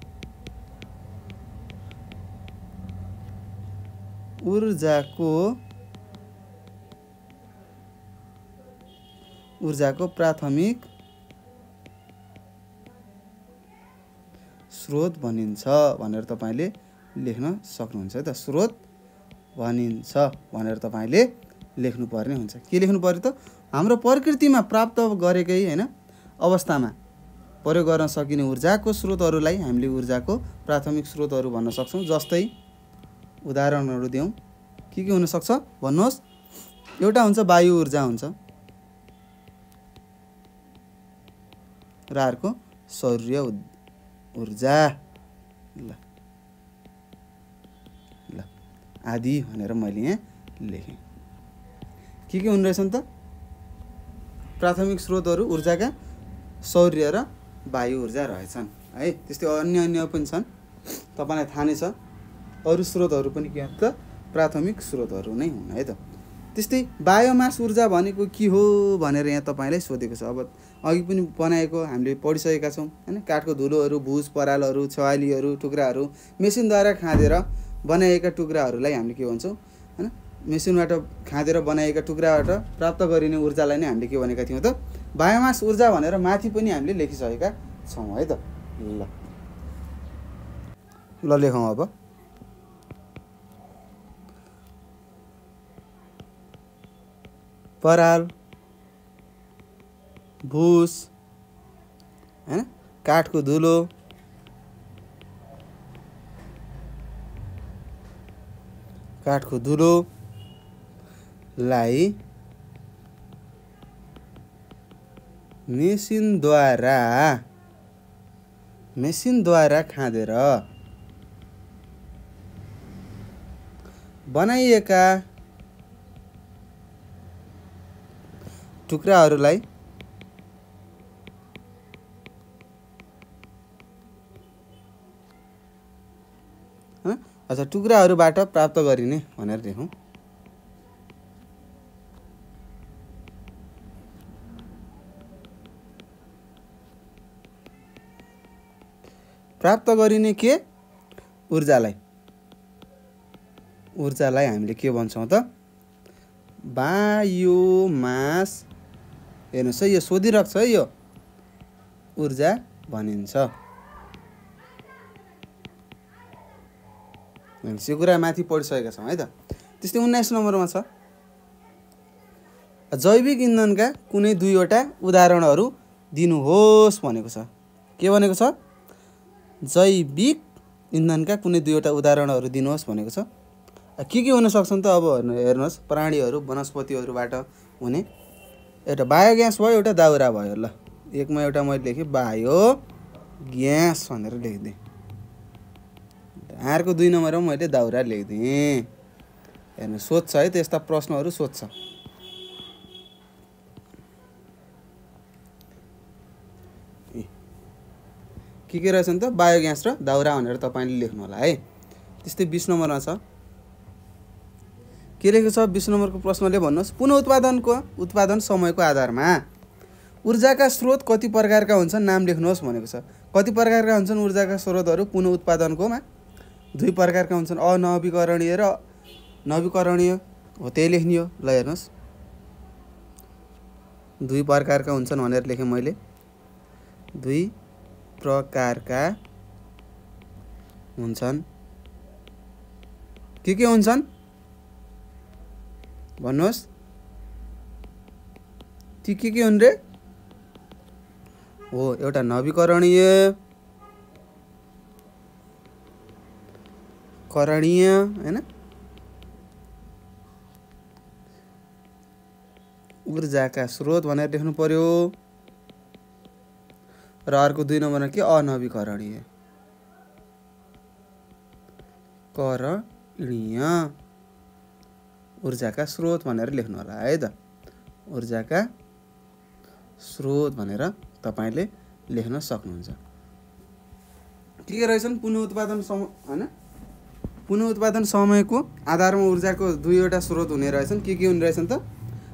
ऊर्जाको प्राथमिक स्रोत भनिन्छ भनेर तपाईले लेख्न सक्नुहुन्छ है त। स्रोत भनिन्छ भनेर तपाईले लेख्नुपर्ने हुन्छ। के लेख्नु पर्यो त हाम्रो प्रकृतिमा प्राप्त गरेकै हैन अवस्थामा प्रयोग गर्न सकिने ऊर्जाको स्रोतहरूलाई हामीले ऊर्जाको प्राथमिक स्रोतहरू भन्न सक्छौँ। जस्तै उदाहरणहरू दिउँ के हुन सक्छ भन्नुहोस्। एउटा हुन्छ वायु ऊर्जा हुन्छ र अर्को सौर्य ऊर्जा ल आदि भनेर मैले यहाँ लेखेँ। के हुन रहेछन् त प्राथमिक स्रोतहरू ऊर्जाका सौर्य र वायु ऊर्जा रहेछन् है। त्यस्तै अन्य पनि छन् तपाईलाई थाहा नै छ। अरू स्रोतहरू पनि के त प्राथमिक स्रोतहरू नै हुन् है त। त्यस्तै बायोमास ऊर्जा भनेको के हो भनेर यहाँ तपाईलाई सोधेको छ। अब अघि पनि बनाएको हामीले पढिसकेका छौँ हैन। काठको धुलोहरू, भुस परालहरू, छवालीहरू, टुक्राहरू मेसिनद्वारा खाँदेर बनाएका टुक्राहरूलाई हामीले के भन्छौँ हैन मेसिनबाट खाँदेर बनाएका टुक्राबाट प्राप्त गरिने ऊर्जालाई नै हामीले के भनेका थियौँ त बायोमास ऊर्जा भनेर माथि पनि हामीले लेखिसकेका छौँ है त। ल लेखौँ अब। पराल, भुस हैन, काठको धुलो, लाई मेसिनद्वारा खाँदेर बनाइएका टुक्राहरूलाई टुक्राहरूबाट प्राप्त गरिने भनेर लेखौँ। प्राप्त गरिने के ऊर्जालाई हामीले के भन्छौँ त बायोमास। हेर्नुहोस् है, यो सोधिरहेको छ है, यो ऊर्जा भनिन्छ। यो कुरा माथि पढिसकेका छौँ है त। त्यस्तै 19 नम्बरमा छ जैविक इन्धनका कुनै दुईवटा उदाहरणहरू दिनुहोस् भनेको छ। के भनेको छ? जैविक इन्धनका कुनै दुईवटा उदाहरणहरू दिनुहोस् भनेको छ। के हुन सक्छन् त? अब हेर्नुहोस्, प्राणीहरू वनस्पतिहरूबाट हुने एउटा बायोग्यास भयो, एउटा दाउरा भयो। ल एकमा एउटा मैले लेखेँ बायोग्यास भनेर लेखिदिएँ। आरको 2 नम्बरमा मैले दाउरा लेखिदिएँ। हेर्नु सोध्छ है त, यस्ता प्रश्नहरू सोध्छ। के रहेछन् त? बायोग्यास र दाउरा भनेर तपाईँले लेख्नु होला है। त्यस्तै 20 नम्बरमा छ। के लेखेको छ 20 नम्बरको प्रश्नले? भन्नुहोस् पुनः उत्पादन समयको आधारमा ऊर्जाका स्रोत कति प्रकारका हुन्छन् नाम लेख्नुहोस् भनेको छ। कति प्रकारका हुन्छन् ऊर्जाका स्रोतहरू पुनः उत्पादनकोमा? 2 प्रकारका हुन्छन्, अनवीकरणीय र नवीकरणीय हो, त्यही लेख्ने हो। ल हेर्नुहोस्, 2 प्रकारका हुन्छन् भनेर लेखेँ मैले। 2 प्रकारका हुन्छन्। के हुन्छन् भन्नुहोस्? ती के हुन् रे? हो, एउटा नवीकरणीय हैन, ऊर्जाका स्रोत भनेर लेख्नु पर्यो। र अर्को 2 नम्बरमा के? अनवीकरणीय ऊर्जाका स्रोत भनेर लेख्नु होला है त। ऊर्जाका स्रोत भनेर तपाईले लेख्न सक्नुहुन्छ। के रहेछन्? पुनः उत्पादन समय हैन, पुनः उत्पादन समयको आधारमा ऊर्जाको 2वटा स्रोत हुने रहेछन्। के हुने रहेछन् त?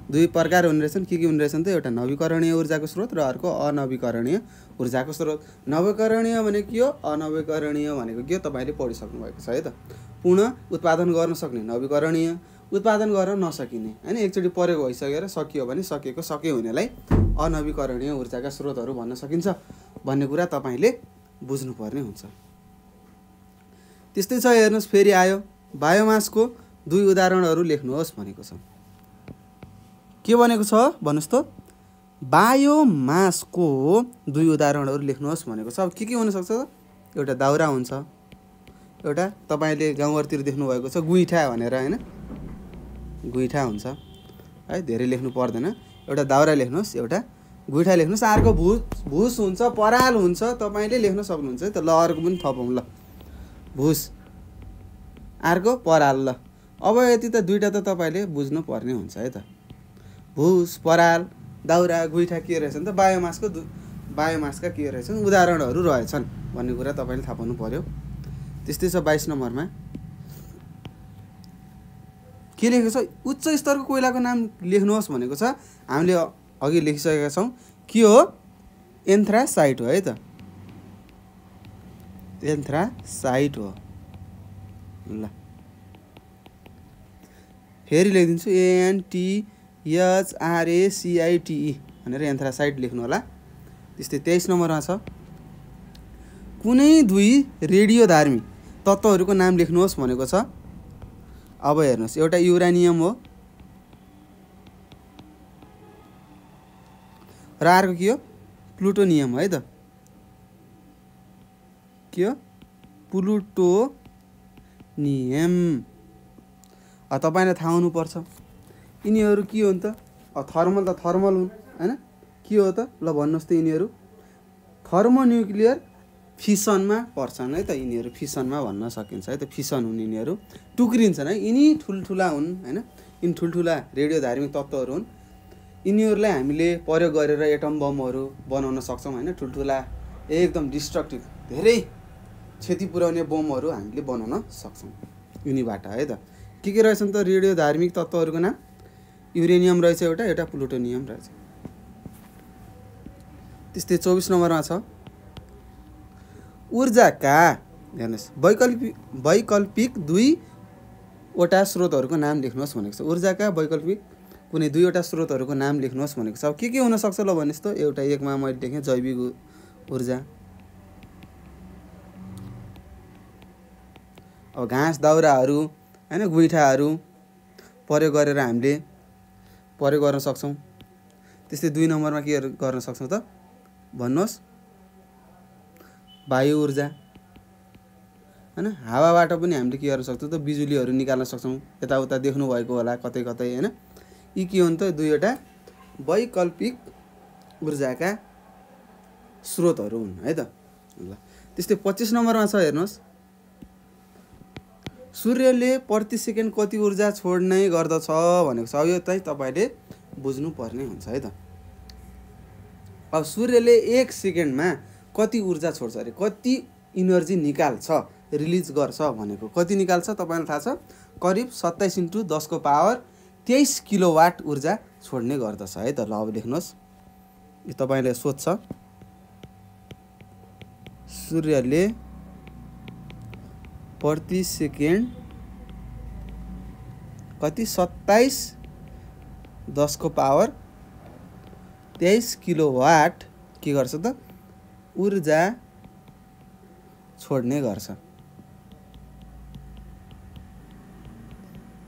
2 प्रकार हुने रहेछन्। के हुने रहेछन् त? एउटा नवीकरणीय ऊर्जाको स्रोत र अर्को अनवीकरणीय ऊर्जाको स्रोत। नवीकरणीय भनेको के हो, अनवीकरणीय भनेको के हो तपाईले पढिसक्नु भएको छ है त। पुनः उत्पादन गर्न सक्ने नवीकरणीय, उत्पादन गर्न नसकिने हैन, एकचोटि प्रयोग भइसकेर सकियो भने सके हुनेलाई अनवीकरणीय ऊर्जाका स्रोतहरू भन्न सकिन्छ भन्ने कुरा तपाईले बुझ्नुपर्ने हुन्छ। त्यस्तै छ, हेर्नुहोस् फेरि आयो बायोमासको 2 उदाहरणहरू लेख्नुहोस् भनेको छ। के भनेको छ भन्नुहोस् त? बायोमासको 2 उदाहरणहरू लेख्नुहोस् भनेको छ। अब के हुन सक्छ त? एउटा दाउरा हुन्छ, एउटा तपाईले गाउँघरतिर देख्नु भएको छ गुइठा भनेर हैन, गुइठा हुन्छ है, धेरै लेख्नु पर्दैन। एउटा दाउरा लेख्नुहोस्, एउटा गुइठा लेख्नुहोस्। अर्को भुस हुन्छ, पराल हुन्छ, तपाईले लेख्न सक्नुहुन्छ है त। ल अर्को पनि थपौँ। ल भुस, अर्को पराल। ल अब यति त 2टा त तपाईले बुझ्नु पर्ने हुन्छ है त। भुस, पराल, दाउरा, गुइठा के रहेछन् त? बायोमासका के रहेछन्? उदाहरणहरू रहेछन् भन्ने कुरा तपाईले थाहा पाउनु पर्यो। त्यस्तै छ 22 नम्बरमा। के लेखेको छ? उच्च स्तरको कोइलाको नाम लेख्नुहोस् भनेको छ। हामीले अघि लेखिसकेका छौँ। के हो? एन्थ्रासाइट हो है त। एन्थ्रासाइट हो। ल फेरि लेखिदिन्छु ANTHRACITE भनेर एन्थ्रासाइट लेख्नु होला। त्यस्तै 23 नम्बरमा छ कुनै दुई रेडियोधार्मी तत्त्वहरूको नाम लेख्नुहोस् भनेको छ। अब हेर्नुहोस्, एउटा युरानियम हो र अर्को के हो? प्लुटोनियम है त। के हो? प्लुटोनियम। तपाईँलाई थाहा हुनुपर्छ यिनीहरू के हुन् त? थर्मल त थर्मल हुन् हैन? के हो त? ल भन्नुहोस् त यिनीहरू थर्मोन्युक्लियर फिसनमा पर्छन् है त। यिनीहरू फिसनमा भन्न सकिन्छ है त। फिसन हुन् यिनीहरू, टुक्रिन्छन् है। यिनी ठुल्ठुला हुन् हैन? यिनी ठुल्ठुला रेडियोधार्मिक तत्त्वहरू हुन्। यिनीहरूलाई हामीले प्रयोग गरेर एटम बमहरू बनाउन सक्छौँ हैन? ठुल्ठुला एकदम डिस्ट्रक्टिभ धेरै क्षति पुर्याउने बमहरू हामीले बनाउन सक्छौँ यिनीबाट है त। के रहेछन् त रेडियोधार्मिक तत्त्वहरूको नाम? युरेनियम रहेछ एउटा प्लुटोनियम रहेछ। त्यस्तै 24 नम्बरमा छ ऊर्जाका हेर्नुहोस् वैकल्पिक दुईवटा स्रोतहरूको नाम लेख्नुहोस् भनेको छ। ऊर्जाका वैकल्पिक कुनै दुईवटा स्रोतहरूको नाम लेख्नुहोस् भनेको छ। अब के हुन सक्छ ल भन्नुहोस् त? एउटा एकमा मैले लेखेँ जैविक ऊर्जा। अब घाँस दाउराहरू हैन, गुइठाहरू प्रयोग गरेर हामीले प्रयोग गर्न सक्छौँ। त्यस्तै 2 नम्बरमा के गर्न सक्छौँ त भन्नुहोस्? वायु ऊर्जा हैन। हावाबाट पनि हामीले के गर्न सक्छौँ त? बिजुलीहरू निकाल्न सक्छौँ। यताउता देख्नु भएको होला कतै कतै हैन? यी के हुन् त? दुईवटा वैकल्पिक ऊर्जाका स्रोतहरू हुन् है त। ल त्यस्तै 25 नम्बरमा छ हेर्नुहोस् सूर्यले प्रति सेकेन्ड कति ऊर्जा छोड्ने गर्दछ भनेको छ। अब यो चाहिँ तपाईँले बुझ्नुपर्ने हुन्छ है त। अब सूर्यले 1 सेकेन्डमा कति ऊर्जा छोड्छ अरे, कति इनर्जी निकाल्छ, रिलिज गर्छ भनेको कति निकाल्छ तपाईँलाई थाहा छ? करिब 27 × 10⁻23 किलोवाट ऊर्जा छोड्ने गर्दछ है त। ल अब लेख्नुहोस्, यो तपाईँले सोध्छ सूर्यले प्रति सेकेन्ड कति 27 × 10⁻23 किलोवाट के गर्छ त? ऊर्जा छोड्ने गर्छ।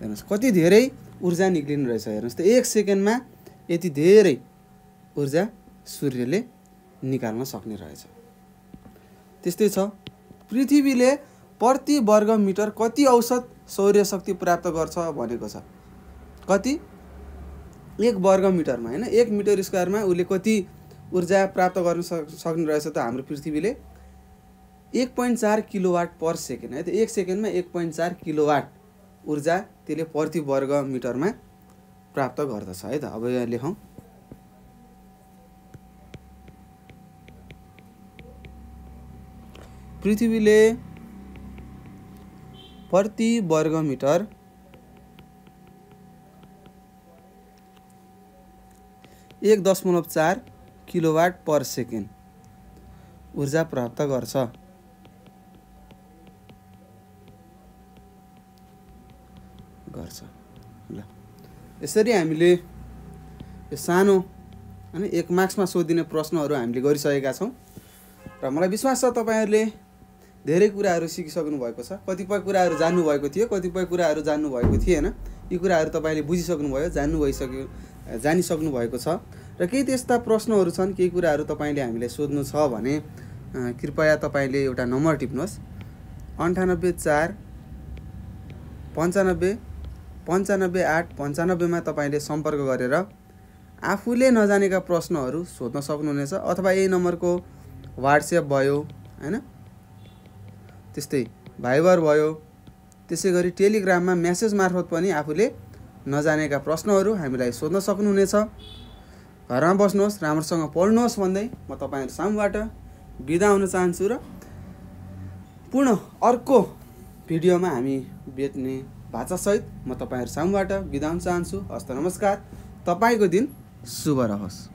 हेर्नुहोस् कति धेरै ऊर्जा निक्लिनु रहेछ। हेर्नुहोस् त 1 सेकेन्डमा यति धेरै ऊर्जा सूर्यले निकाल्न सक्ने रहेछ। त्यस्तै छ पृथ्वीले प्रति वर्ग मिटर कति औसत सौर्य शक्ति प्राप्त गर्छ भनेको छ। कति? 1 वर्ग मिटरमा हैन, 1 मिटर स्क्वायरमा उसले कति ऊर्जा प्राप्त गर्न सक्ने रहेछ त हाम्रो पृथ्वीले? 1.4 किलोवाट पर सेकेन्ड है त। 1 सेकेन्डमा 1.4 किलोवाट ऊर्जा त्यसले प्रति वर्ग मिटरमा प्राप्त गर्दछ है त। अब यहाँ लेखौँ पृथ्वीले प्रति वर्ग मिटर 1.4 किलोवाट पर सेकेन्ड ऊर्जा प्राप्त गर्छ। ल यसरी हामीले यो सानो हैन 1 मार्क्समा सोधिने प्रश्नहरू हामीले गरिसकेका छौँ र मलाई विश्वास छ तपाईँहरूले धेरै कुराहरू सिकिसक्नु भएको छ। कतिपय कुराहरू जान्नु भएको थियो, कतिपय कुराहरू जान्नु भएको थिएन। यी कुराहरू तपाईँले बुझिसक्नु भयो, जानिसक्नु भएको छ। र केही त्यस्ता प्रश्नहरू छन्, केही कुराहरू तपाईँले हामीले सोध्नु छ भने कृपया तपाईँले एउटा नम्बर टिप्नुहोस् 98 4 95 95 8 95 मा तपाईँले सम्पर्क गरेर आफूले नजानेका प्रश्नहरू सोध्न सक्नुहुनेछ। अथवा यही नम्बरको व्हाट्सएप भयो हैन, त्यस्तै भाइबर भयो, त्यसै गरी टेलिग्राममा मेसेज मार्फत पनि आफूले नजानेका प्रश्नहरू हामीलाई सोध्न सक्नुहुनेछ। घरमा बस्नुहोस्, राम्रोसँग पढ्नुहोस् भन्दै म तपाईँहरू सामुबाट बिदा हुन चाहन्छु र पुनः अर्को भिडियोमा हामी भेट्ने भाषासहित म तपाईँहरू सामुबाट बिदा हुन चाहन्छु। हस्त नमस्कार, तपाईँको दिन शुभ रहोस्।